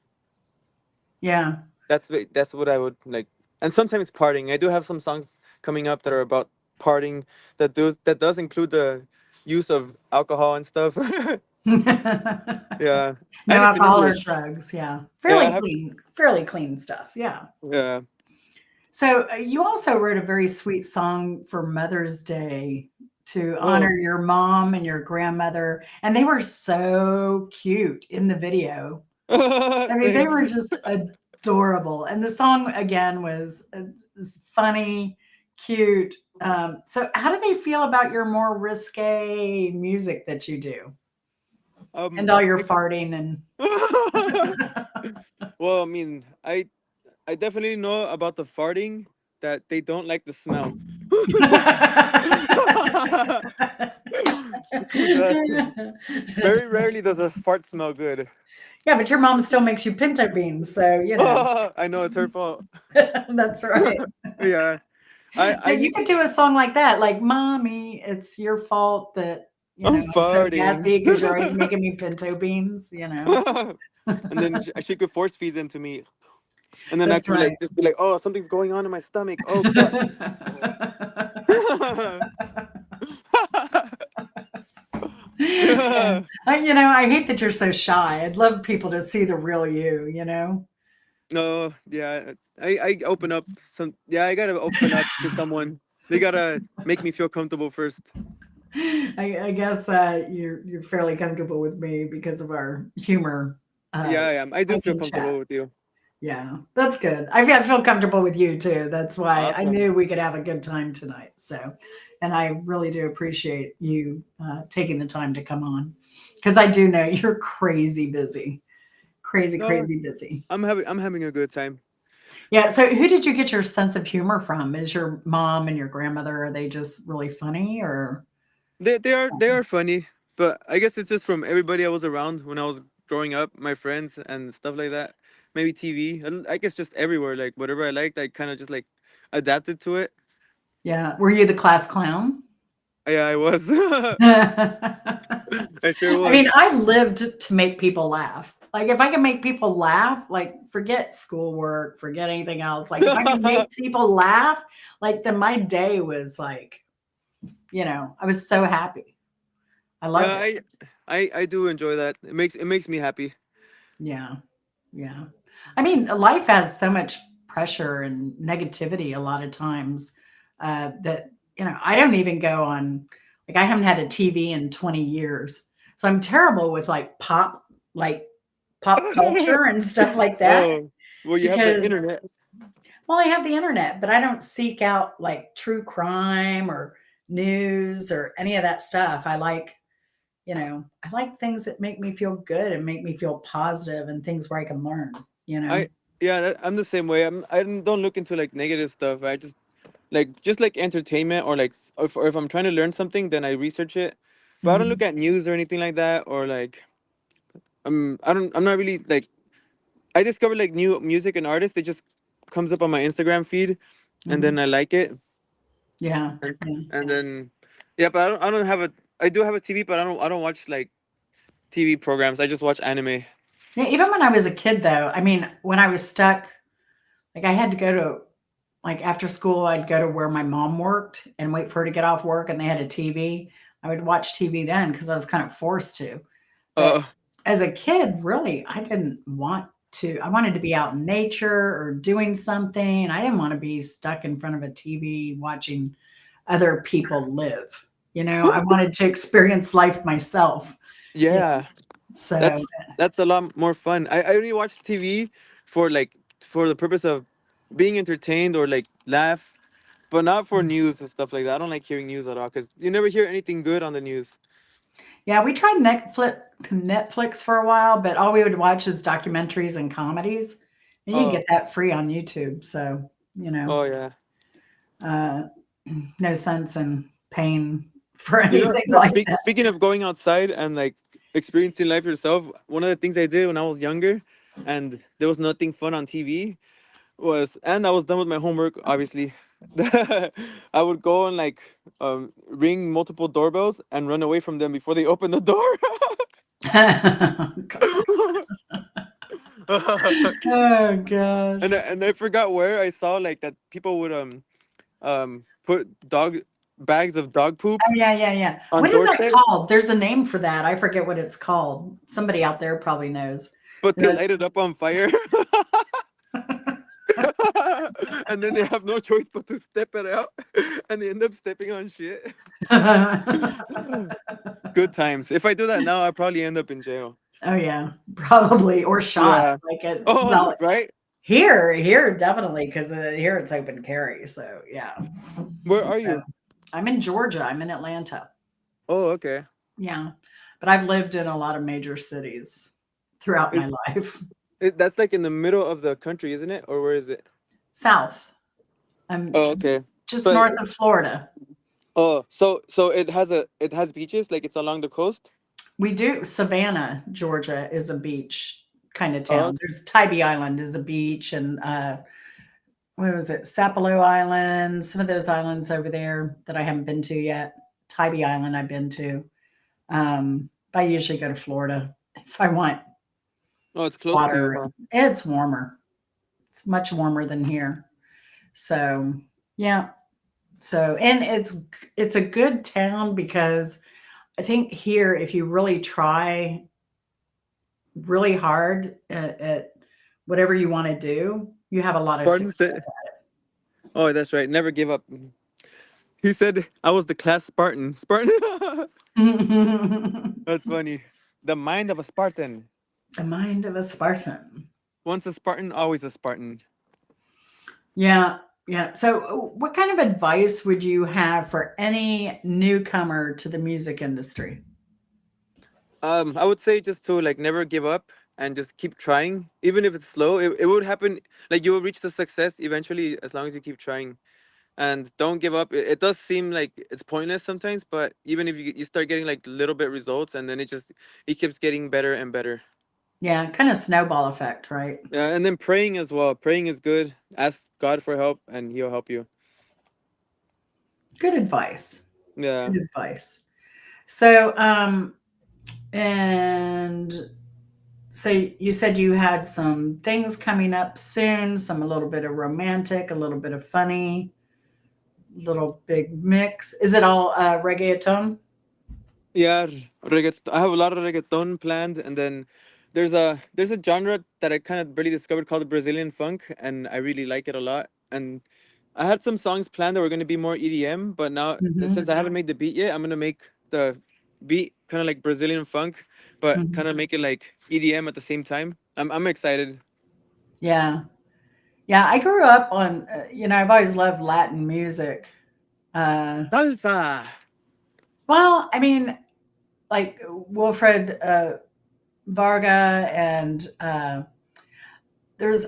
Yeah. That's what I would like. And sometimes partying. I do have some songs coming up that are about partying that does include the use of alcohol and stuff. Yeah, No and it's in alcohol or English. drugs. Yeah. Yeah, I have. Fairly clean stuff. Yeah. Yeah. So, you also wrote a very sweet song for Mother's Day to honor Oh, your mom and your grandmother, and they were so cute in the video. I mean, they thanks. were just adorable, and the song again was funny, cute, So how do they feel about your more risque music that you do and all your Like, farting and well, I mean, I definitely know about the farting that they don't like the smell. Because very rarely does a fart smell good. Yeah, but your mom still makes you pinto beans, so you know. I know it's her fault. That's right. Yeah, So I you need. could do a song like that, like "Mommy, it's your fault that I'm I'm so farting. gassy because you're always making me pinto beans." And then she could force feed them to me, and then I That's could be right. like, just be like, oh, something's going on in my stomach. Oh crap. Yeah. I hate that you're so shy. I'd love people to see the real you. No, yeah, I open up some. Yeah, I gotta open up to someone. They gotta make me feel comfortable first. I guess you're fairly comfortable with me because of our humor, uh, Yeah, I am. I do feel hiking comfortable with chats. you. Yeah, that's good. I feel comfortable with you too. That's why I Awesome. knew we could have a good time tonight. So, and I really do appreciate you taking the time to come on because I do know you're crazy busy, crazy, No, crazy busy. I'm having a good time. Yeah. So, who did you get your sense of humor from? Is your mom and your grandmother, are they just really funny or? They are funny, but I guess it's just from everybody I was around when I was growing up, my friends and stuff like that. Maybe TV. I guess just everywhere. Like whatever I liked, I kind of just like adapted to it. Yeah. Were you the class clown? Yeah, I was. I sure I mean, was. I lived to make people laugh. Like, if I can make people laugh, like, forget schoolwork, forget anything else. Like, if I can make people laugh, like, then my day was like, I was so happy. I Yeah, loved it. I do enjoy that. It makes me happy. Yeah. Yeah. I mean, life has so much pressure and negativity a lot of times that, I don't even go on, like, I haven't had a TV in 20 years. So I'm terrible with like pop culture and stuff like that Oh, well, you have the because, internet. well, I have the internet, but I don't seek out like true crime or news or any of that stuff. I like things that make me feel good and make me feel positive and things where I can learn, you know? I Yeah, I'm the same way. I don't look into like negative stuff. I just like entertainment or like or if I'm trying to learn something, then I research it. But I don't look Mhm. at news or anything like that, or like I'm not really like I discover like new music and artists. It just comes up on my Instagram feed, and Mhm. then I like it, Yeah, and, yeah. and then yeah. But I don't have a. I do have a TV, but I don't watch like TV programs. I just watch anime. Yeah, even when I was a kid, though, I mean, when I was stuck, like I had to go to, like after school, I'd go to where my mom worked and wait for her to get off work, and they had a TV. I would watch TV then because I was kind of forced to. But Uh, as a kid, really, I didn't want to. I wanted to be out in nature or doing something. I didn't want to be stuck in front of a TV watching other people live. I wanted to experience life myself. Yeah. yeah. So, That's a lot more fun. I only watch TV for like for the purpose of being entertained or like laugh, but not for news and stuff like that. I don't like hearing news at all because you never hear anything good on the news. yeah, we tried Netflix for a while, but all we would watch is documentaries and comedies, and you can get Oh, that free on YouTube. So, oh yeah. uh, no sense in paying for You know, anything like that. speaking of going outside and like experiencing life yourself, one of the things I did when I was younger, and there was nothing fun on TV, and I was done with my homework, obviously. I would go and like ring multiple doorbells and run away from them before they open the door. Oh gosh. And I forgot where I saw like that people would put dog bags of dog poop Oh, yeah, yeah, yeah. on What is that doorsteps, called? There's a name for that. I forget what it's called. Somebody out there probably knows. but they The light it up on fire. And then they have no choice but to step it out, and they end up stepping on shit. Good times. If I do that now, I probably end up in jail. Oh, yeah, probably, or shot, Yeah. like, Oh, well, right. Here, definitely, because here it's open carry. So yeah. Where are So you? I'm in Georgia. I'm in Atlanta. Oh, okay. Yeah, but I've lived in a lot of major cities throughout It, my life. that's like in the middle of the country, isn't it? Or where is it? South. I'm Oh, okay. just But north of Florida. oh, so it has beaches, like it's along the coast. We do. Savannah, Georgia is a beach kind of Oh, town. There's Tybee Island is a beach, and what was it? Sapelo Island, some of those islands over there that I haven't been to yet. Tybee Island I've been to. I usually go to Florida if I want oh, it's close to you, water. huh? It's warmer. It's much warmer than here. So, yeah. So, and it's a good town because I think here if you really try really hard at whatever you want to do, you have a lot of Spartan success said, "Oh, that's right. Never give up." He said, "I was the class Spartan." Spartan. at it. That's funny. The mind of a Spartan. The mind of a Spartan. Once a Spartan, always a Spartan. Yeah, yeah. So, what kind of advice would you have for any newcomer to the music industry? I would say just to like never give up and just keep trying, even if it's slow. It would happen. Like you will reach the success eventually as long as you keep trying. And don't give up. It does seem like it's pointless sometimes, but even if you start getting like little bit results, and then it keeps getting better and better. Yeah, kind of snowball effect, right? Yeah, and then praying as well. Praying is good. Ask God for help, and He'll help you. Good advice. Yeah. Good advice. So, and so you said you had some things coming up soon, some a little bit of romantic, a little bit of funny, little big mix. Is it all reggaeton? Yeah, I have a lot of reggaeton planned, and then there's a genre that I kind of really discovered called the Brazilian funk, and I really like it a lot. And I had some songs planned that were going to be more EDM, but now since Hmm. I haven't made the beat yet, I'm gonna make the beat kind of like Brazilian funk, but Hmm. kind of make it like EDM at the same time. I'm excited. Yeah. Yeah. I grew up on, I've always loved Latin music. Uh, Salsa. well, I mean, like Wilfred Varga and there's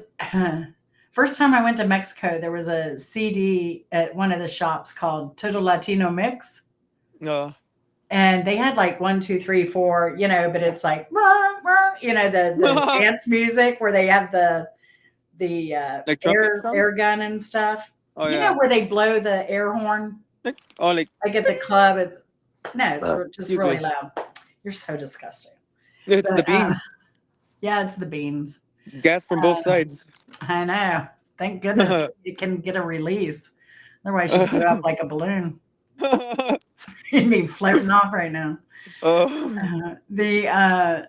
first time I went to Mexico, there was a CD at one of the shops called Total Latino Mix, No. and they had like one, two, three, four, but it's like the dance music where they have the Like trumpet air sounds? gun and stuff. Oh yeah. Where they blow the air horn. Like Like at the club, it's no, it's just excuse really me. loud. You're so disgusting. It's the But beans. yeah, it's the beans. Gas from both sides. I know. Thank goodness it can get a release. Otherwise, you'd go up like a balloon. You'd be floating off right now. Oh, The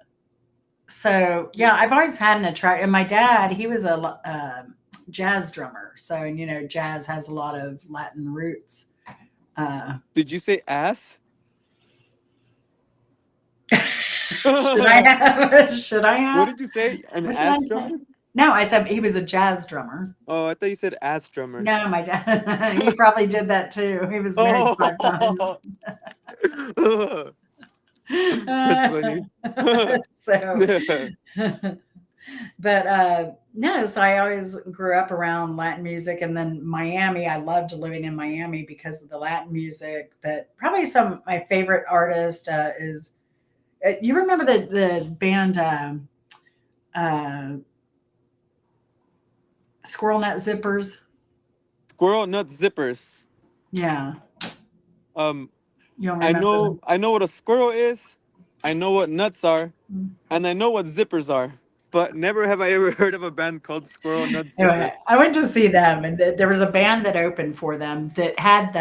So yeah, I've always had an attract. And my dad, he was a jazz drummer. So and jazz has a lot of Latin roots. Uh, did you say ass? should I What have? Should I have? did you say? An What did I ass say? drummer? No, I said he was a jazz drummer. Oh, I thought you said ass drummer. No, my dad, he probably did that too. He was married 5 times. Oh, that's funny. So, but no, so I always grew up around Latin music, and then Miami. I loved living in Miami because of the Latin music. But probably some of my favorite artist is you remember the band uh, Squirrel Nut Zippers? Squirrel nut zippers. Yeah, Um, you don't I remember know them? I know what a squirrel is. I know what nuts are, and I know what zippers are. But never have I ever heard of a band called Squirrel Nut Anyway, Zippers. I went to see them, and there was a band that opened for them that had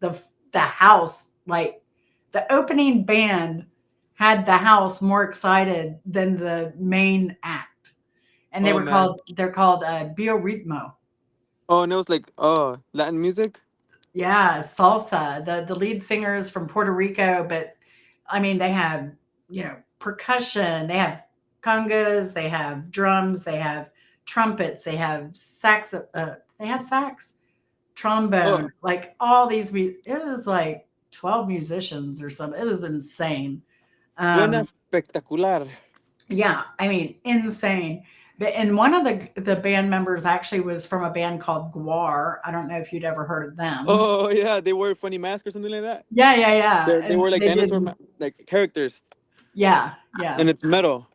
the house like the opening band had the house more excited than the main act, and Oh man. they're called Bioritmo. Oh, and it was like, oh, Latin music. Yeah, salsa. The lead singer is from Puerto Rico, but I mean they have percussion, they have congas, they have drums, they have trumpets, they have sax, Oh, trombone, like all these. It was like 12 musicians or something. It was insane. suena Um, espectacular. yeah, I mean, insane. And one of the band members actually was from a band called Guar. I don't know if you'd ever heard of them. Oh yeah, they wear funny masks or something like that. Yeah, yeah, yeah. They And were like they did. dinosaur like characters, Yeah, yeah. and it's metal.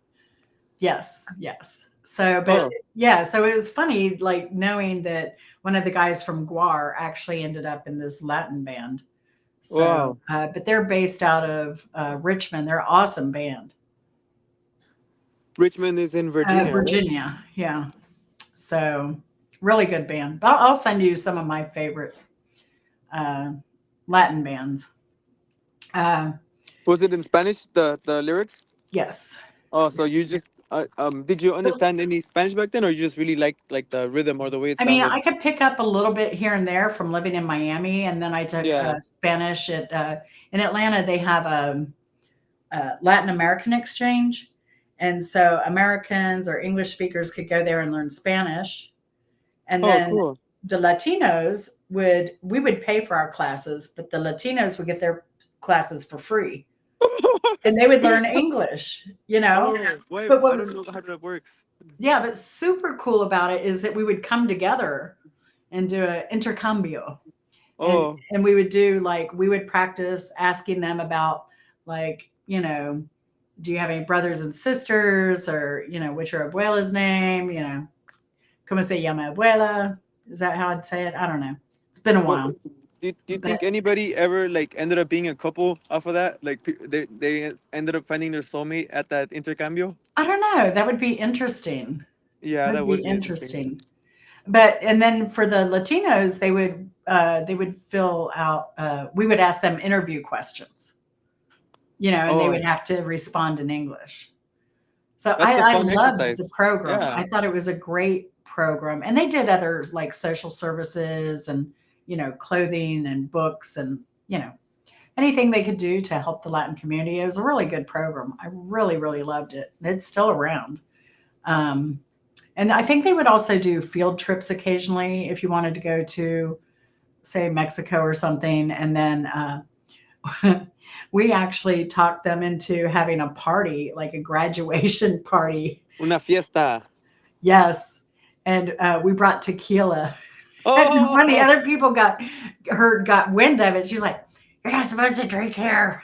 Yes, yes. So, but Oh yeah, so it was funny, like knowing that one of the guys from Guar actually ended up in this Latin band. So, wow, but they're based out of Richmond. They're an awesome band. Richmond is in Virginia, right? Virginia, yeah. So, really good band. But I'll send you some of my favorite uh, Latin bands. Uh, Was it in Spanish? The lyrics? yes. Oh, so you just did you understand any Spanish back then, or you just really like the rhythm or the way it I mean, sounded? I could pick up a little bit here and there from living in Miami, and then I took Yeah. Spanish at in Atlanta. They have a Latin American exchange, and so Americans or English speakers could go there and learn Spanish, and Oh, then cool. the Latinos would pay for our classes, but the Latinos would get their classes for free, and they would learn English. Oh, wait, But what I don't was know how that works. yeah, but super cool about it is that we would come together and do an intercambio. and Oh, and we would do like we would practice asking them about like do you have any brothers and sisters, or what's your abuela's name, como se llama abuela, is that how I'd say it? I don't know, it's been a what, while. do you But think anybody ever like ended up being a couple off of that? Like they ended up finding their soulmate at that intercambio? I don't know, that would be interesting. Yeah, That'd that be would be interesting. interesting. But and then for the Latinos, they would fill out we would ask them interview questions, and they would Oh, have to respond in English. So that's a I fun loved the exercise. program. Yeah. I thought it was a great program. And they did others like social services and, clothing and books and, anything they could do to help the Latin community. It was a really good program. I really, really loved it. It's still around. Um, and I think they would also do field trips occasionally if you wanted to go to, say, Mexico or something. And then we actually talked them into having a party, like a graduation party. Una fiesta. Yes. And we brought tequila. And when the Oh, other people got wind of it, she's like, "You're not supposed to drink here."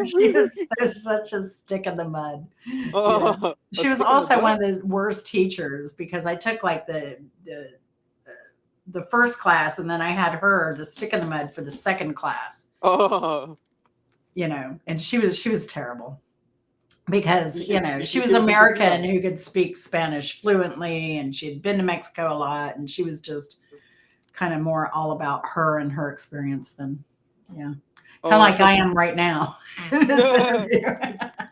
She was such a stick in the mud. Yeah. oh, a She was stick in the also one butt. of the worst teachers because I took like the first class, and then I had her the stick in the mud for the second class. Oh, And she was terrible because you she should was give her some American tequila. who could speak Spanish fluently, and she had been to Mexico a lot, and she was just kind of more all about her and her experience than yeah, kind of Oh, like so I am right now in this interview.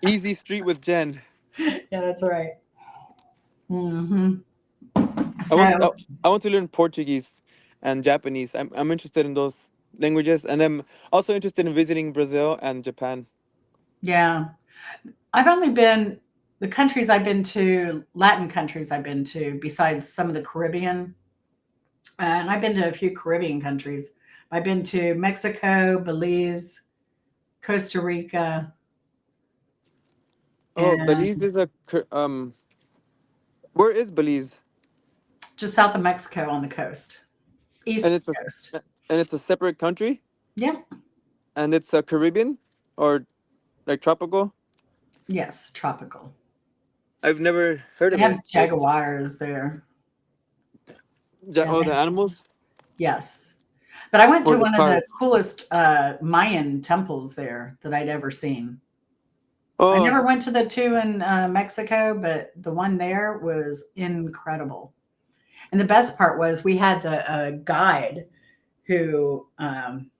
easy street with Jen. Yeah, that's right. Hmm. I want So I want to learn Portuguese and Japanese. I'm interested in those languages, and I'm also interested in visiting Brazil and Japan. yeah, I've only been the countries I've been to, Latin countries I've been to, besides some of the Caribbean, and I've been to a few Caribbean countries. I've been to Mexico, Belize, Costa Rica, Oh, and Belize is where is Belize? just south of Mexico on the coast, And east it's a coast. and it's a separate country, Yep. and it's a Caribbean or like tropical. Yes, tropical. I've never heard They of it. have jaguars there. And The animals yes. But I went or to the one of the cars. coolest Mayan temples there that I'd ever seen. I Oh, never went to the two in Mexico, but the one there was incredible. And the best part was we had the guide who um,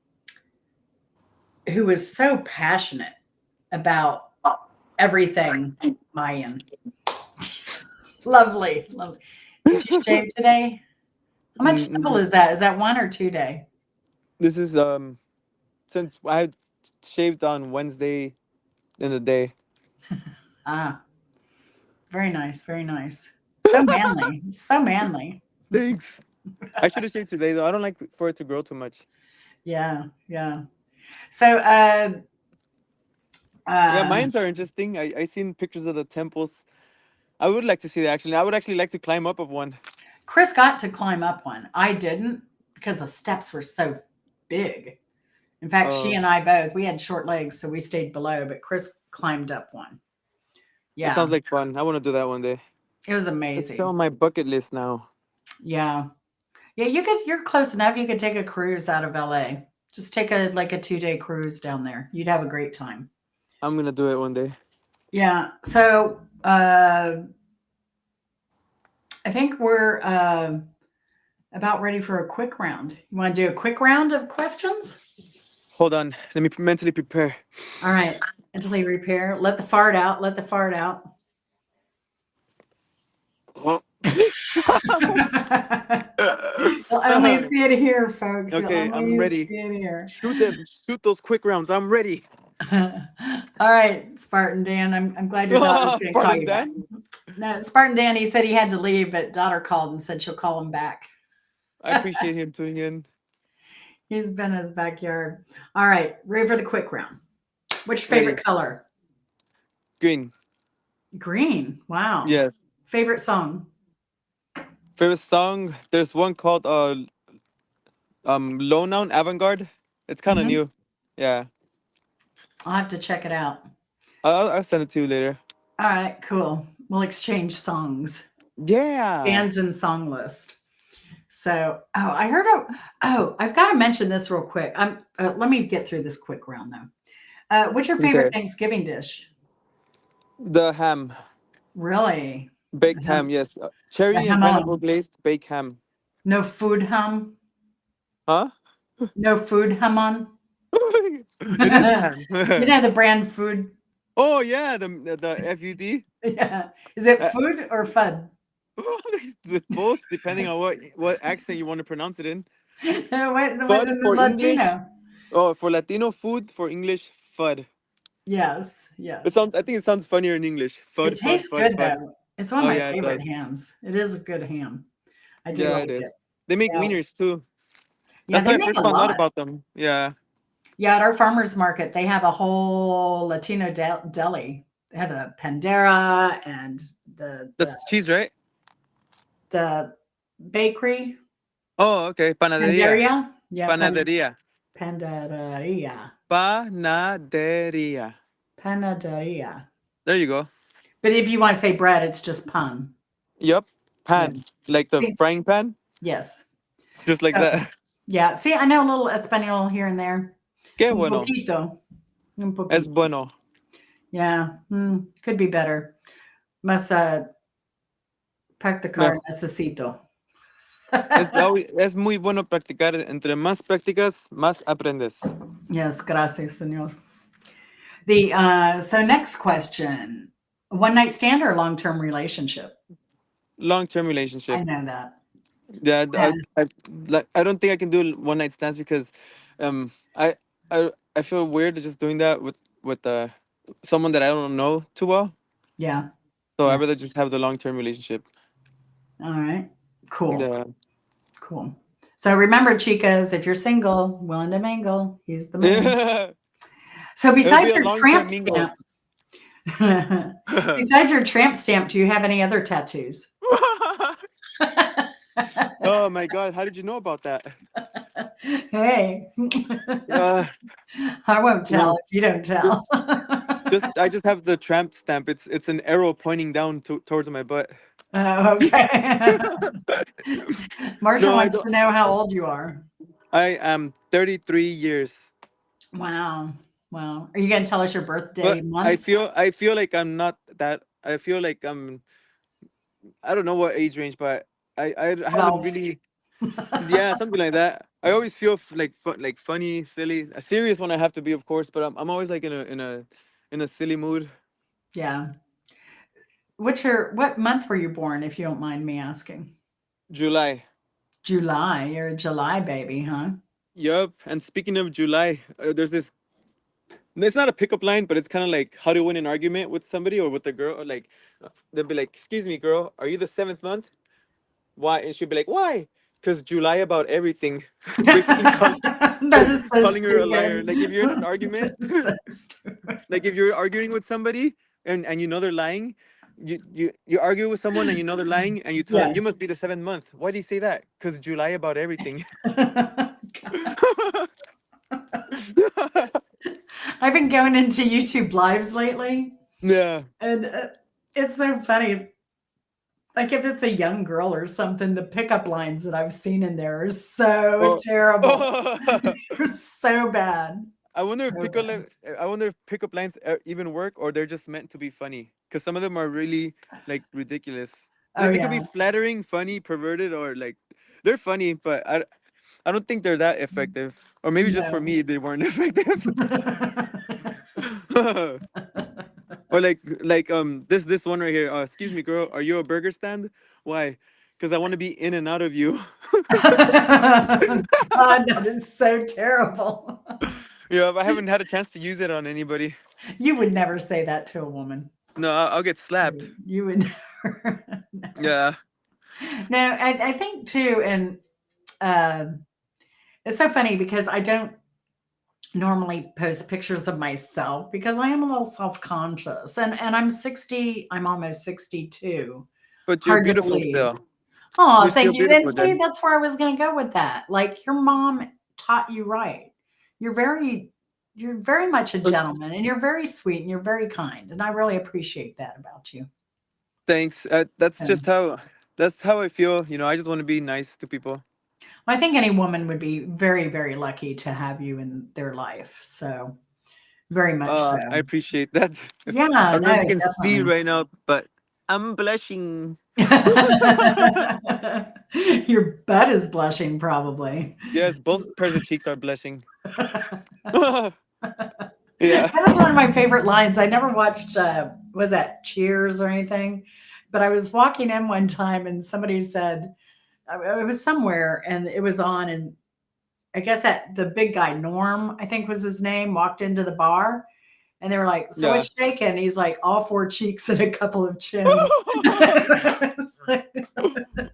who was so passionate about everything Mayan. Lovely, lovely. Did you shave today? How much stubble mm, is that? Is that 1 or 2 day? this is since I shaved on Wednesday in the day. Ah, very nice, very nice. So manly. So manly. Thanks. I should have shaved today though. I don't like for it to grow too much. Yeah. Yeah. So Yeah, uh mines are interesting. I seen pictures of the temples. I would like to see that actually. I would actually like to climb up of one. Chris got to climb up one. I didn't because the steps were so big. In fact, she Uh, and I both, we had short legs, so we stayed below, but Chris climbed up one. that Yeah, sounds like fun. I want to do that one day. it was It's amazing. on my bucket list now. Yeah. Yeah, you're close enough. You could take a cruise out of LA. Just take a like a 2-day cruise down there. You'd have a great time. I'm gonna do it one day. Yeah. So I think we're about ready for a quick round. You want to do a quick round of questions? Hold on. Let me mentally prepare. All right. Mentally repair. Let the fart out. Let the fart out. You'll only see it here, folks. You'll Okay, I'm only see ready. it here. Shoot them. Shoot those quick rounds. I'm ready. All right, Spartan Dan. I'm glad your daughter's going to call Pardon, you back. Dan. No, Spartan Dan, he said he had to leave, but daughter called and said she'll call him back. I appreciate him tuning in. He's been in his backyard. All right, ready for the quick round. What's your Ready. favorite color? Green. Green. Wow. Yes. Favorite song? Favorite song? There's one called Low Noun Avant-Garde. It's kind of Mhm. new. Yeah. I'll have to check it out. I'll send it to you later. All right, cool. We'll exchange songs, Yeah. bands and song list. So, I've got to mention this real quick. Let me get through this quick round though. What's your favorite Okay. Thanksgiving dish? The ham. Really? The Baked ham, ham, yes. the Cherry and pineapple hamon. glazed baked ham. No food ham. Huh? No food hamon. It is ham. You know the brand food. Oh yeah, the FUD. Yeah. Is it Uh, food or fud? with both, depending on what accent you want to pronounce it in. What Fud is it for English. Latino? Oh, for Latino food, for English, fud. Yes, It yes. sounds. I think it sounds funnier in English. It Fud, fud, tastes fud, good fud. though. It's one of Oh my yeah, it favorite does. hams. It is a good ham. I do Yeah, like it it. is. They make Yeah. wieners too. Yeah, That's they how I make first a found out lot. about them. Yeah. Yeah, at our farmers market, they have a whole Latino deli. They have the Pandera and the the That's cheese, right? the bakery, Oh, okay. Panaderia. Panderia. Yeah, Panaderia. Panderia. Panaderia. Panaderia. There you go. But if you want to say bread, it's just pan. Yup. Yeah. Pan. Like the See, frying pan. yes. Just like So, that. yeah. See, I know a little Espanol here and there. Qué Un bueno. poquito. Un Es poquito. bueno. Yeah. Could be better. Must No. practicar necesito. Es muy bueno practicar. Entre más practicas, más aprendes. Yes, gracias, señor. So next question. One night stand or long term relationship? Long-term I relationship. know that. Yeah, Yeah. I don't think I can do one night stands because, um, I I feel weird just doing that with someone that I don't know too well. Yeah. So Yeah. I'd rather just have the long-term relationship. All right. Cool. Yeah. Cool. So remember, chicas, if you're single, willing to mingle, he's the man. Yeah. So It'll be besides a your long-term tramp mingle. stamp, besides your tramp stamp, do you have any other tattoos? Oh my God! How did you know about that? Hey, Uh, I won't tell no, if you don't tell. just I just have the tramp stamp. It's an arrow pointing down towards my butt. Oh, okay. Marcia No, I wants don't. to know how old you are. I am 33 years, Wow. Wow. Are you going to tell us your birthday but I month? feel I feel like I'm not that. I feel like I don't know what age range, but I haven't 12. really. Yeah, something like that. I always feel like funny, silly, a serious one. I have to be, of course, but I'm always like in a silly mood. Yeah. What month were you born, if you don't mind me asking? July. July. You're a July baby, huh? Yup. And speaking of July, there's this It's not a pickup line, but it's kind of like how to win an argument with somebody or with a girl. Or like, they'll be like, "Excuse me, girl, are you the seventh month? Why?" And she'll be like, "Why? Because July about everything." Basically, That is so calling her a liar. stupid. Like if you're in an argument, That is so stupid. like if you're arguing with somebody and you know they're lying, you argue with someone and you know they're lying, and you tell them Yeah. you must be the seventh month. Why do you say that? Because July about everything. I've been going into YouTube lives lately, Yeah. and it's so funny. Like if it's a young girl or something, the pickup lines that I've seen in there are so Oh. terrible. They're so bad. I wonder if So bad. pickup lines even work, or they're just meant to be funny. Because some of them are really like ridiculous. Oh They could be yeah. flattering, funny, perverted, or like they're funny, but I don't think they're that effective. Or maybe just for No. me they weren't effective. Or this one right here. Excuse me, girl, are you a burger stand? Why? Because I want to be in and out of you. God, that is so terrible. Yeah, I haven't had a chance to use it on anybody. You would never say that to a woman. No, I'll get slapped. You would never. Yeah. No, I think too, and uh, it's so funny because I don't normally post pictures of myself because I am a little self-conscious, and I'm 60. I'm almost 62. But you're Hard to beautiful believe. still. Oh, You're thank still you. And beautiful, see, Jen. that's where I was going to go with that. Like your mom taught you right. You're very, you're very much a gentleman, and you're very sweet, and you're very kind, and I really appreciate that about you. Thanks. That's So, just how I feel. I just want to be nice to people. I think any woman would be very, very lucky to have you in their life. So, very much so. I appreciate that. Yeah, I don't know no, if you can see definitely. right now, but I'm blushing. Your butt is blushing, probably. Yes, both pairs of cheeks are blushing. Yeah. That was one of my favorite lines. I never watched, was that Cheers or anything? But I was walking in one time and somebody said, it was somewhere and it was on, and I guess that the big guy, Norm, I think was his name, walked into the bar and they were like, "So Yeah. what's shaking?" He's like, "All four cheeks and a couple of chins." It's like,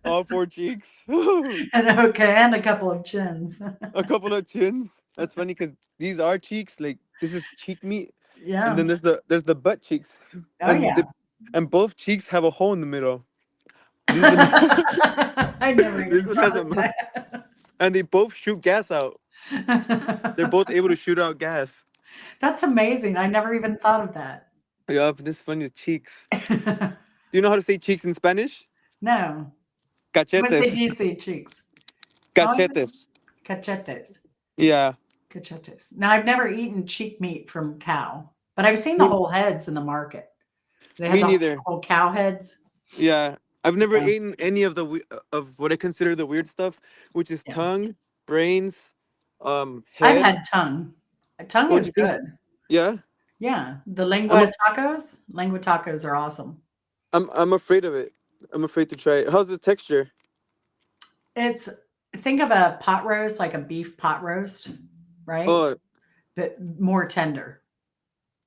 All four cheeks. and okay, and a couple of chins. A couple of chins. That's funny because these are cheeks. Like this is cheek meat, and Yeah. then there's the butt cheeks, Oh, and yeah. and both cheeks have a hole in the middle. This is the I never this even one thought has a of mouth, that. and they both shoot gas out. They're both able to shoot out gas. That's amazing. I never even thought of that. Yup, this funny cheeks. Do you know how to say cheeks in Spanish? No. What's the Cachetes. DC cheeks? How is it? Cachetes. Cachetes. Yeah. Cachetes. Now, I've never eaten cheek meat from cow, but I've seen the Me, whole heads in the market. They had me the neither. whole cow heads. Yeah. I've never Yeah. eaten any of of what I consider the weird stuff, which is Yeah. tongue, brains, I've head. had tongue. Tongue What'd is you think? good. Yeah. Yeah. The I'm lingua af- tacos. Lingua tacos are awesome. I'm afraid of it. I'm afraid to try it. How's the texture? It's think of a pot roast, like a beef pot roast, right? Oh, But more tender.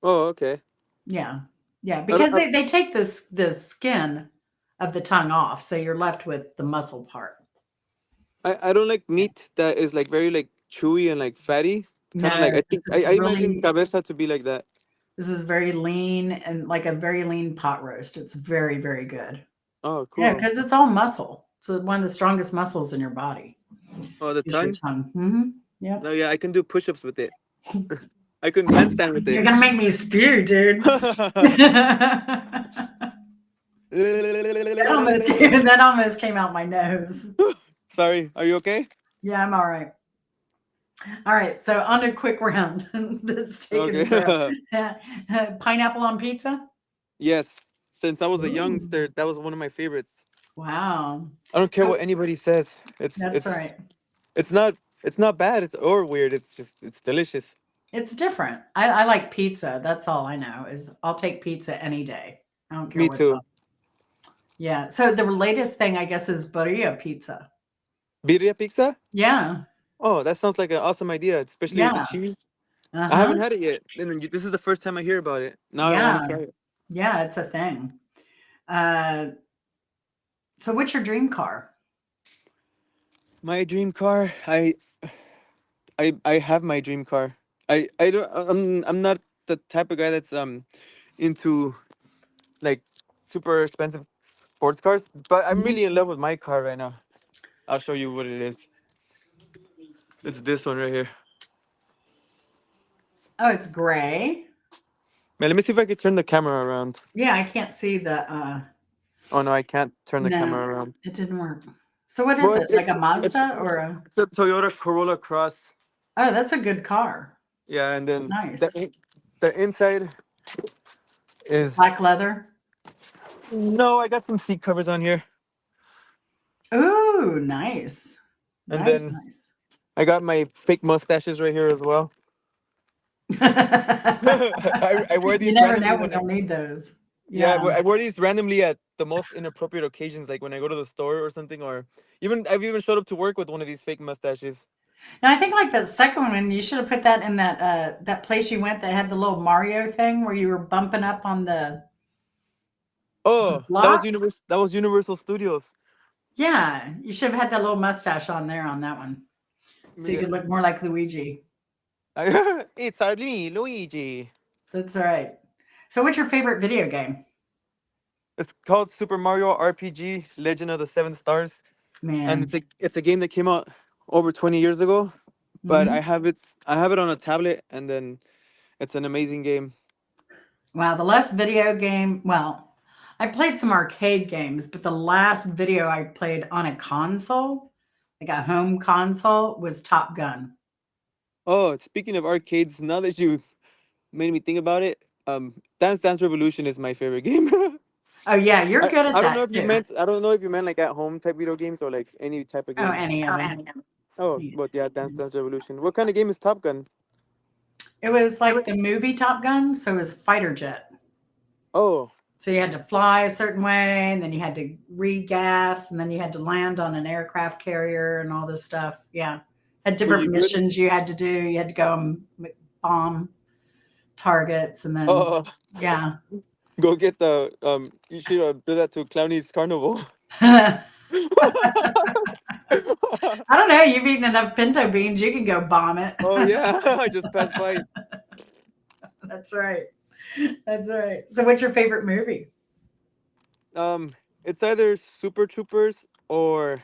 oh, okay. Yeah. Yeah. I don't Because have, they take this the skin of the tongue off, so you're left with the muscle part. I don't like meat that is like very like chewy and like fatty. Kind of No, like I this think is I imagine really cabeza to be like that. this is very lean and like a very lean pot roast. It's very, very good. Oh, Yeah, cool. because it's all muscle. So one of the strongest muscles in your body Oh, the is your tongue. tongue. Hmm. Yep. No, yeah, I can do push-ups with it. I can handstand with You're it. gonna make me spew, dude. That almost that almost came out my nose. Sorry, are you okay? Yeah, I'm all right. All right, so on a quick round. That's taking Okay. it forever. Pineapple on pizza? Yes, since I was a Ooh, youngster, that was one of my favorites. wow. I don't care So what anybody says. It's that's all it's right. it's not it's not bad. It's or weird. It's delicious. It's different. I like pizza. That's all I know is I'll take pizza any day. I don't care Me what's on. too. Yeah. So the latest thing I guess is burrito pizza. Birria pizza? Yeah. Oh, that sounds like an awesome idea, especially with the Yeah. cheese. I Uh-huh. haven't had it yet. This is the first time I hear about it. Now I want to Yeah. try it. Yeah, it's a thing. Uh, so what's your dream car? My dream car. I have my dream car. I don't. I'm not the type of guy that's into like super expensive sports cars, but I'm Mhm. really in love with my car right now. I'll show you what it is. It's this one right here. Oh, it's gray. Man, let me see if I can turn the camera around. Yeah, I can't see the Oh no, I can't turn the no, camera around. it didn't work. So what is Well, it? Like a Mazda or a it's a Toyota Corolla Cross. Oh, that's a good car. Yeah, and then Nice. the inside is Black leather. no. I got some seat covers on here, Ooh, nice. and Nice, then nice. I got my fake mustaches right here as well. I wear You these never randomly know when when I you'll need those. yeah Yeah. I wear these randomly at the most inappropriate occasions, like when I go to the store or something, or even I've even showed up to work with one of these fake mustaches. And I think like the second one, you should have put that in that place you went that had the little Mario thing where you were bumping up on the Oh, block. That was Universal Studios. Yeah, you should have had that little mustache on there on that one, so you Yeah. could look more like Luigi. It's me, Luigi. That's all right. So, what's your favorite video game? It's called Super Mario RPG Legend of the Seven Stars, and Man. it's a game that came out over 20 years ago. But Hmm. I have it on a tablet, and then it's an amazing game. Wow, the last video game. Well, I played some arcade games, but the last video I played on a console, like a home console, was Top Gun. Oh, speaking of arcades, now that you made me think about it, Dance Dance Revolution is my favorite game. Oh yeah, you're good at I don't know that if you too. meant I don't know if you meant like at home type video games or like any type of Oh, game. any of them. Oh, but yeah, Dance Dance Revolution. What kind of game is Top Gun? It was like the movie Top Gun, so it was fighter jet. Oh, So you had to fly a certain way, and then you had to regas, and then you had to land on an aircraft carrier and all this stuff. Yeah. Had were different you good? missions you had to do. You had to go and bomb targets, and then, Oh, yeah. go get the You should do that to Clowney's Carnival. I don't know. You've eaten enough pinto beans, you can go bomb it. Oh yeah, I just passed by. That's right. That's right. So, what's your favorite movie? It's either Super Troopers or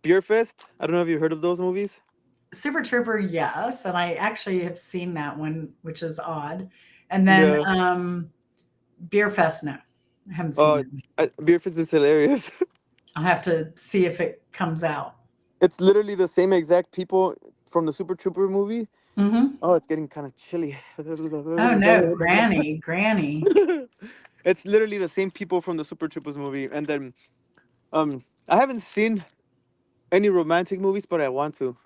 Beer Fest. I don't know if you heard of those movies. Super Trooper, yes, and I actually have seen that one, which is odd. And then Yeah. Beer Fest, no, I haven't seen Uh, that. Beer Fest is hilarious. I'll have to see if it comes out. It's literally the same exact people from the Super Trooper movie. Hmm. Oh, it's getting kind of chilly. Oh no, Granny, Granny. It's literally the same people from the Super Troopers movie. And then I haven't seen any romantic movies, but I want to.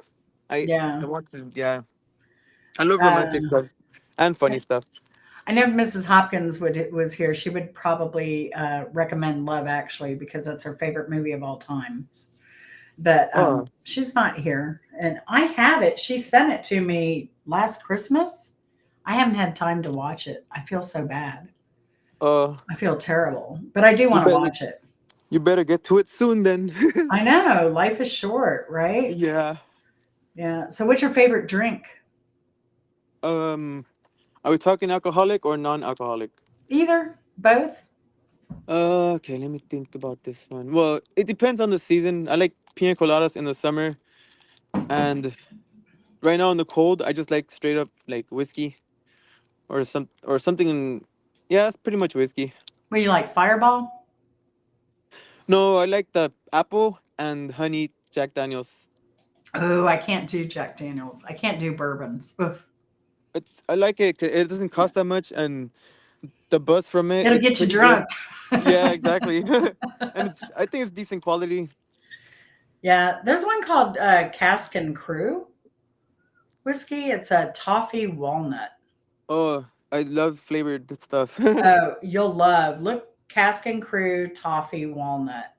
I Yeah. want to. Yeah, I love romantic Um, stuff and funny stuff. I know Mrs. Hopkins was here. She would probably recommend Love Actually because that's her favorite movie of all time. But Oh, she's not here, and I have it. She sent it to me last Christmas. I haven't had time to watch it. I feel so bad. uh, I feel terrible, but I do you want to better watch it. you better get to it soon then. I know life is short, right? Yeah. Yeah. So, what's your favorite drink? Um, are we talking alcoholic or non-alcoholic? Either, both. Okay, let me think about this one. Well, it depends on the season. I like pina coladas in the summer, and right now in the cold, I just like straight up like whiskey or something. Yeah, it's pretty much whiskey. What do you like? Fireball? No, I like the apple and honey Jack Daniels. Oh, I can't do Jack Daniels. I can't do bourbons. Oof. I like it 'cause it doesn't cost that much, and the buzz from it It'll is get you pretty drunk. good. Yeah, exactly. And I think it's decent quality. Yeah, there's one called Cask and Crew whiskey. It's a toffee walnut. Oh, I love flavored stuff. Oh, you'll love. Look, Cask and Crew toffee walnut.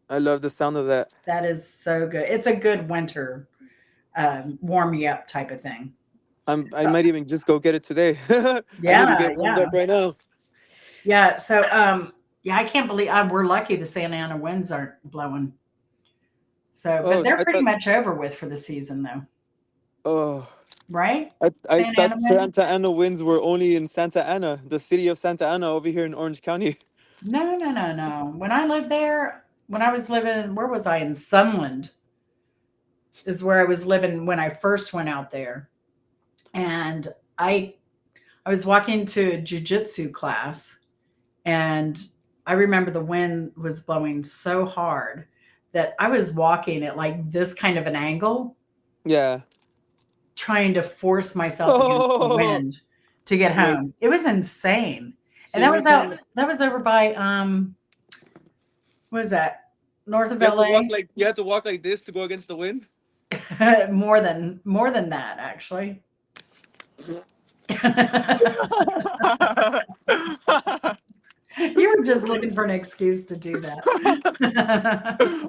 I love the sound of that. That is so good. It's a good winter warm you up type of thing. I So might even just go get it today. I need to yeah, get warmed yeah, up right now. yeah. So yeah, I can't believe we're lucky the Santa Ana winds aren't blowing. So, but Oh, they're I pretty thought. much over with for the season, though, Oh, right? I Santa Ana thought winds? Santa Ana winds were only in Santa Ana, the city of Santa Ana over here in Orange County. No, no, no, no. When I lived there, when I was living, where was I? In Sunland is where I was living when I first went out there. And I I was walking to a jujitsu class, and I remember the wind was blowing so hard that I was walking at like this kind of an angle, Yeah. trying to force myself against the Oh, wind to get wait. home. It was insane. So And you that mean was kind out of that was over by what was that? North of you have to walk LA? like you have to walk like this to go against the wind? More than that, actually. You were just looking for an excuse to do that.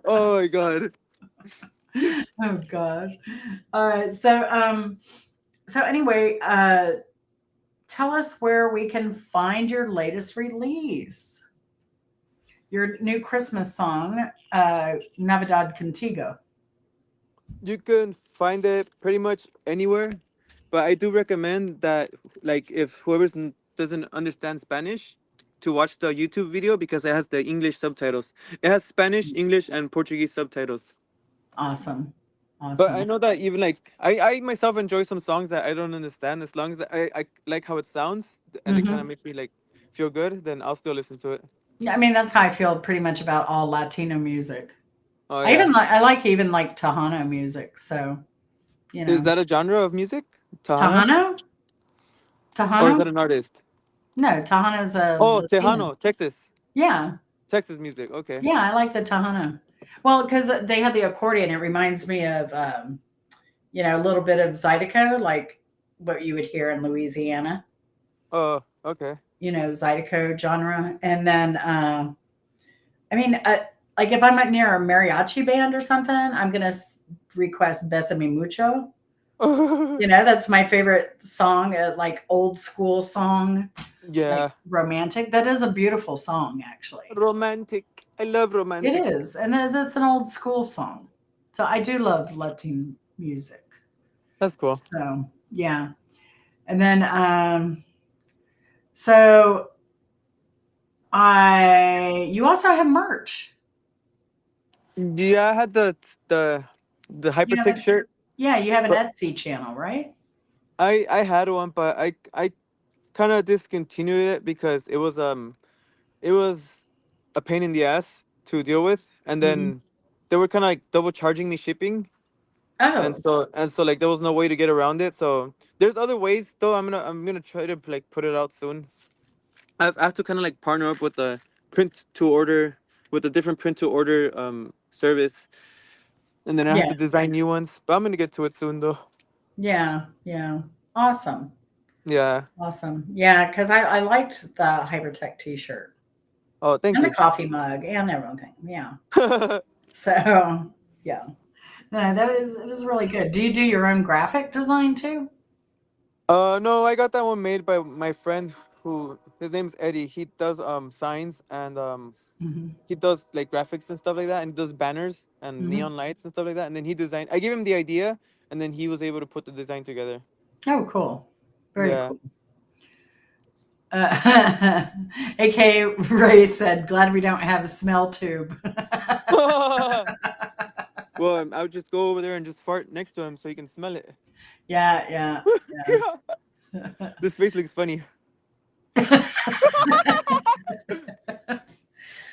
Oh my god. Oh gosh. All right. So anyway, tell us where we can find your latest release. Your new Christmas song, Navidad Contigo. You can find it pretty much anywhere, but I do recommend that, like, if doesn't understand Spanish, to watch the YouTube video because it has the English subtitles. It has Spanish, English, and Portuguese subtitles. Awesome. But I Awesome. know that even like I myself enjoy some songs that I don't understand. As long as I like how it sounds and it kind of Hmm. makes me like feel good, then I'll still listen to it. Yeah, I mean that's how I feel pretty much about all Latino music. Oh I yeah, even like I like even like Tejano music. So you is know, that a genre of music, Tahana, Tejano, or is Tejano. that an artist? No, Tejano's a Oh, Latino. Tejano, Texas, Yeah, Texas music. Okay. yeah, I like the Tejano. Well, because they have the accordion, it reminds me of a little bit of Zydeco, like what you would hear in Louisiana. Okay. Zydeco genre, and then I mean, like if I'm not near a mariachi band or something, I'm gonna request "Besame Mucho." That's my favorite song, like old school song, like Yeah, romantic. That is a beautiful song, actually. romantic. I love It romantic. is, and it's an old school song. So I do love Latin music. That's cool. So yeah, and then so I you also have merch. Yeah, I had the You have Hyp3rtek an shirt. Yeah, you have an But Etsy channel, right? I had one, but I kind of discontinued it because it was a pain in the ass to deal with, and Mhm. then they were kind of like double charging me shipping, and Oh, so like there was no way to get around it. So there's other ways though. I'm gonna try to like put it out soon. I have to kind of like partner up with the print to order with a different print to order service, and then I have yeah, to design new ones. But I'm gonna get to it soon though. yeah, yeah. Awesome, Yeah. awesome. Yeah, because I liked the Hypertech T-shirt Oh, thank and the you. coffee mug and everything. Yeah. So yeah, no, it was really good. Do you do your own graphic design too? No, I got that one made by my friend who his name's Eddie. He does signs and Hmm. he does like graphics and stuff like that and does banners and Hmm. neon lights and stuff like that. And then he designed. I gave him the idea and then he was able to put the design together. Oh, cool. Very Yeah. cool. AK Ray said, "Glad we don't have a smell tube." Well, I would just go over there and just fart next to him so he can smell it. Yeah, yeah, This face looks funny.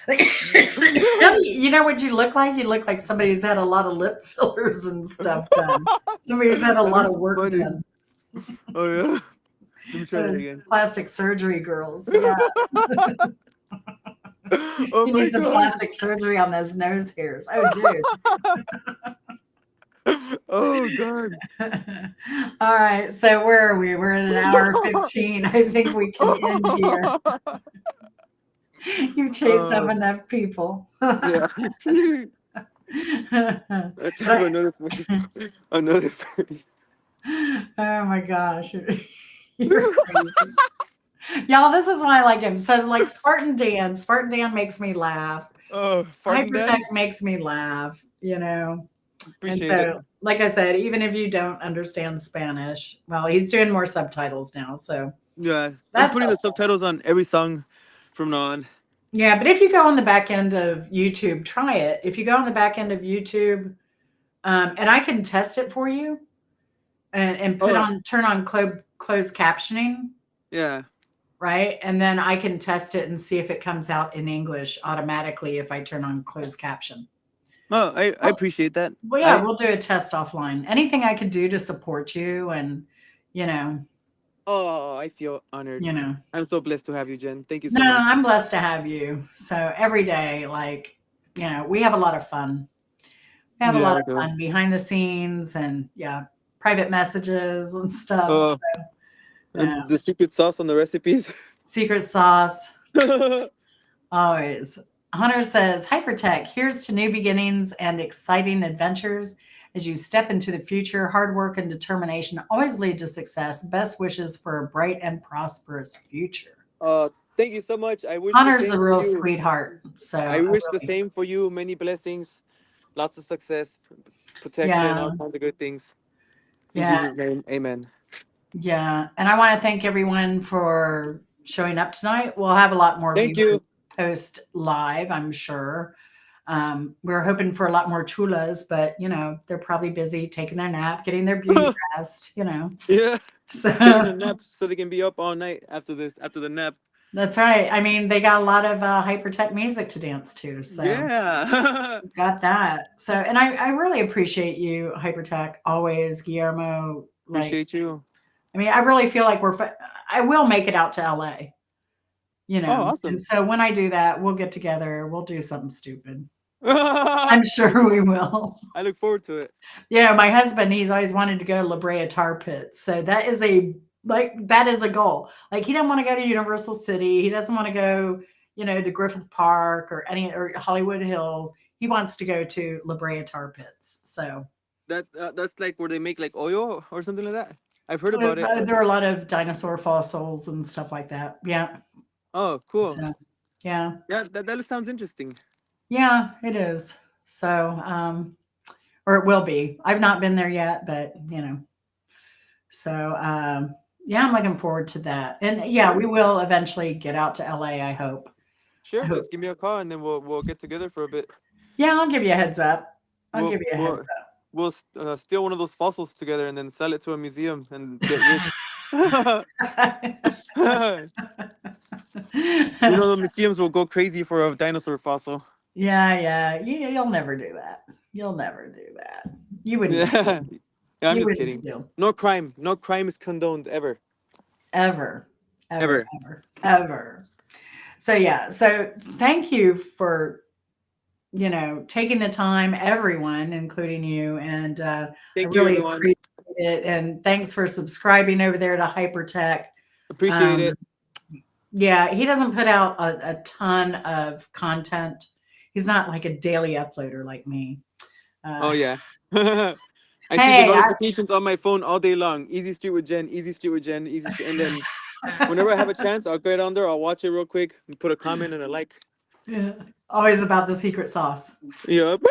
yeah. You know what you look like? You look like somebody who's had a lot of lip fillers and stuff done. Somebody who's had a That lot is of work funny. done. Oh yeah. Let me try that Those again. plastic surgery girls. Yeah. Oh You my need some god. plastic surgery on those nose hairs. Oh, dude. Oh god. All right. So where are we? We're at an hour 15. I think we can end here. You've chased up uh, enough people. But yeah. I have another face. Another face. Oh my gosh. You're crazy. Y'all, this is why I like him. So like Spartan Dan makes me laugh. Oh, pardon Hyp3rtek Dan. makes me laugh, you know. And Appreciate it. so, like I said, even if you don't understand Spanish, well, he's doing more subtitles now, so Yeah, I'm that's putting the helpful. subtitles on every song from now on. Yeah, but if you go on the back end of YouTube, try it. If you go on the back end of YouTube, and I can test it for you and Oh, turn on closed captioning, yeah. right? And then I can test it and see if it comes out in English automatically if I turn on closed caption. Oh, I Well, appreciate that. well, yeah, I we'll do a test offline. Anything I could do to support you and, you know, Oh, I feel honored. you know. I'm so blessed to have you, Jen. Thank you No, so much. I'm blessed to have you. So every day, like, we have a lot of fun. We have a Yeah, lot we of do. fun behind the scenes and yeah, private messages and stuff. Oh, Yeah. and the secret sauce on the recipes. Secret sauce, always. Hunter says, Hypertech, here's to new beginnings and exciting adventures as you step into the future. Hard work and determination always lead to success. Best wishes for a bright and prosperous future. Thank you so much. I wish the Hunter's a same for real you. sweetheart. So I I wish the really, same for you. Many blessings, lots of success, protection, yeah, all kinds of good things. In yeah, Jesus' name, amen. yeah. And I want to thank everyone for showing up tonight. We'll have a lot more Thank viewers you. post live, I'm sure. We're hoping for a lot more chulas, but they're probably busy taking their nap, getting their beauty rest. Yeah, taking So a nap so they can be up all night after this, after the nap. that's right. I mean, they got a lot of hypertech music to dance to. So Yeah. got that. So, and I really appreciate you, hypertech, always, Guillermo. Like, Appreciate you. I mean, I really feel like I will make it out to LA, Oh, and awesome. so when I do that, we'll get together, we'll do something stupid. I I'm sure we will. look forward to it. My husband, he's always wanted to go to La Brea Tar Pits. So that is a goal. Like he doesn't want to go to Universal City. He doesn't want to go, to Griffith Park or Hollywood Hills. He wants to go to La Brea Tar Pits. So That's like where they make like oil or something like that. I've heard about it, but there are a lot of dinosaur fossils and stuff like that. Yeah. oh, cool. So yeah. Yeah, that sounds interesting. Yeah, it is. So or it will be. I've not been there yet, but So, yeah, I'm looking forward to that. And yeah, Sure, we will eventually get out to LA, I hope. I sure. hope. Just give me a call and then we'll get together for a bit. Yeah, I'll give you a heads up. I'll We'll give you a heads we'll we'll steal one of those fossils together and then sell it to a museum and get rich. You know the museums will go crazy for a dinosaur fossil. Yeah, yeah. You'll never do that. You'll never do that. You wouldn't steal. Yeah. Yeah, I'm You just wouldn't kidding. steal. No crime. No crime is condoned ever. Ever. Ever, Ever. ever, ever. So yeah. So thank you for taking the time, everyone, including you. And I Thank you, really everyone. appreciate it. And thanks for subscribing over there to Hypertech. Appreciate Um, it. yeah, he doesn't put out a ton of content. He's not like a daily uploader like me. Oh Uh, yeah. I see the hey, notifications on my phone all day long. Easy Street with Jen, Easy Street with Jen, Easy Street. And then whenever I have a chance, I'll get on there, I'll watch it real quick and put a comment and a like. yeah, always about the secret sauce. Yup.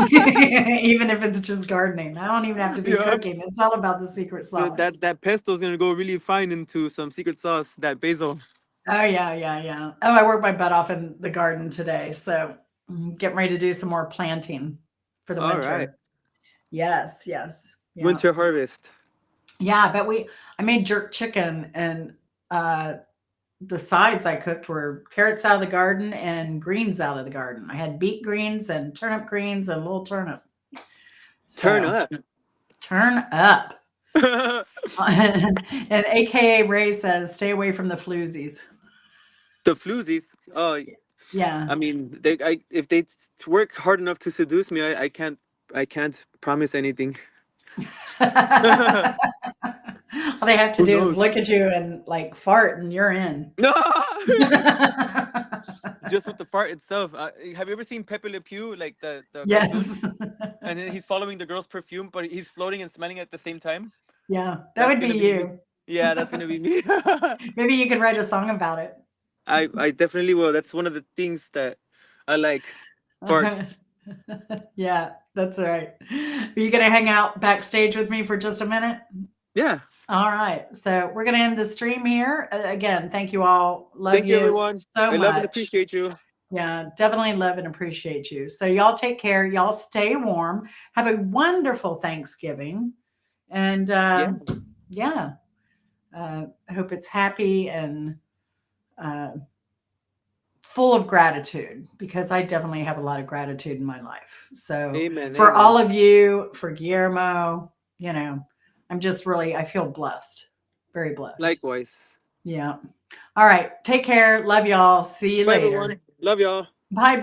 Even if it's just gardening. I don't even have to be Yup. cooking. It's all about the secret sauce. That pesto's gonna go really fine into some secret sauce, that basil. Oh yeah, yeah, yeah. Oh, I worked my butt off in the garden today, so getting ready to do some more planting for the All right. winter. Yes, yes, yeah, Winter harvest. yeah. But I made jerk chicken, and uh, the sides I cooked were carrots out of the garden and greens out of the garden. I had beet greens and turnip greens and little turnip. Turn So up. turn up. The And AKA Ray says, stay away from the floozies. floozies. Oh, Yeah. I mean, if they work hard enough to seduce me, I can't promise anything. All they have to Who do is knows? look at you and like fart and you're in. No, just with the fart itself. Have you ever seen Pepe Le Pew, like the cartoon? Yes. And then he's following the girl's perfume, but he's floating and smelling at the same time. Yeah, that That's would be gonna be me. you. Yeah, that's gonna be me. Maybe you could write a song about it. I definitely will. That's one of the things that I like. Farts. Yeah, that's right. Are you going to hang out backstage with me for just a minute? Yeah. All right. So we're going to end the stream here. Again, thank you all. Love Thank you, you everyone. so I love and much. appreciate you. Yeah, definitely love and appreciate you. So y'all take care. Y'all stay warm. Have a wonderful Thanksgiving. And Yeah. yeah, I hope it's happy and uh, full of gratitude because I definitely have a lot of gratitude in my life. So Amen. for all Amen. of you, for Guillermo, I'm just really, I feel blessed, very blessed. Likewise. Yeah. All right. Take care. Love y'all. See you Bye, later. everyone. Love y'all. Bye.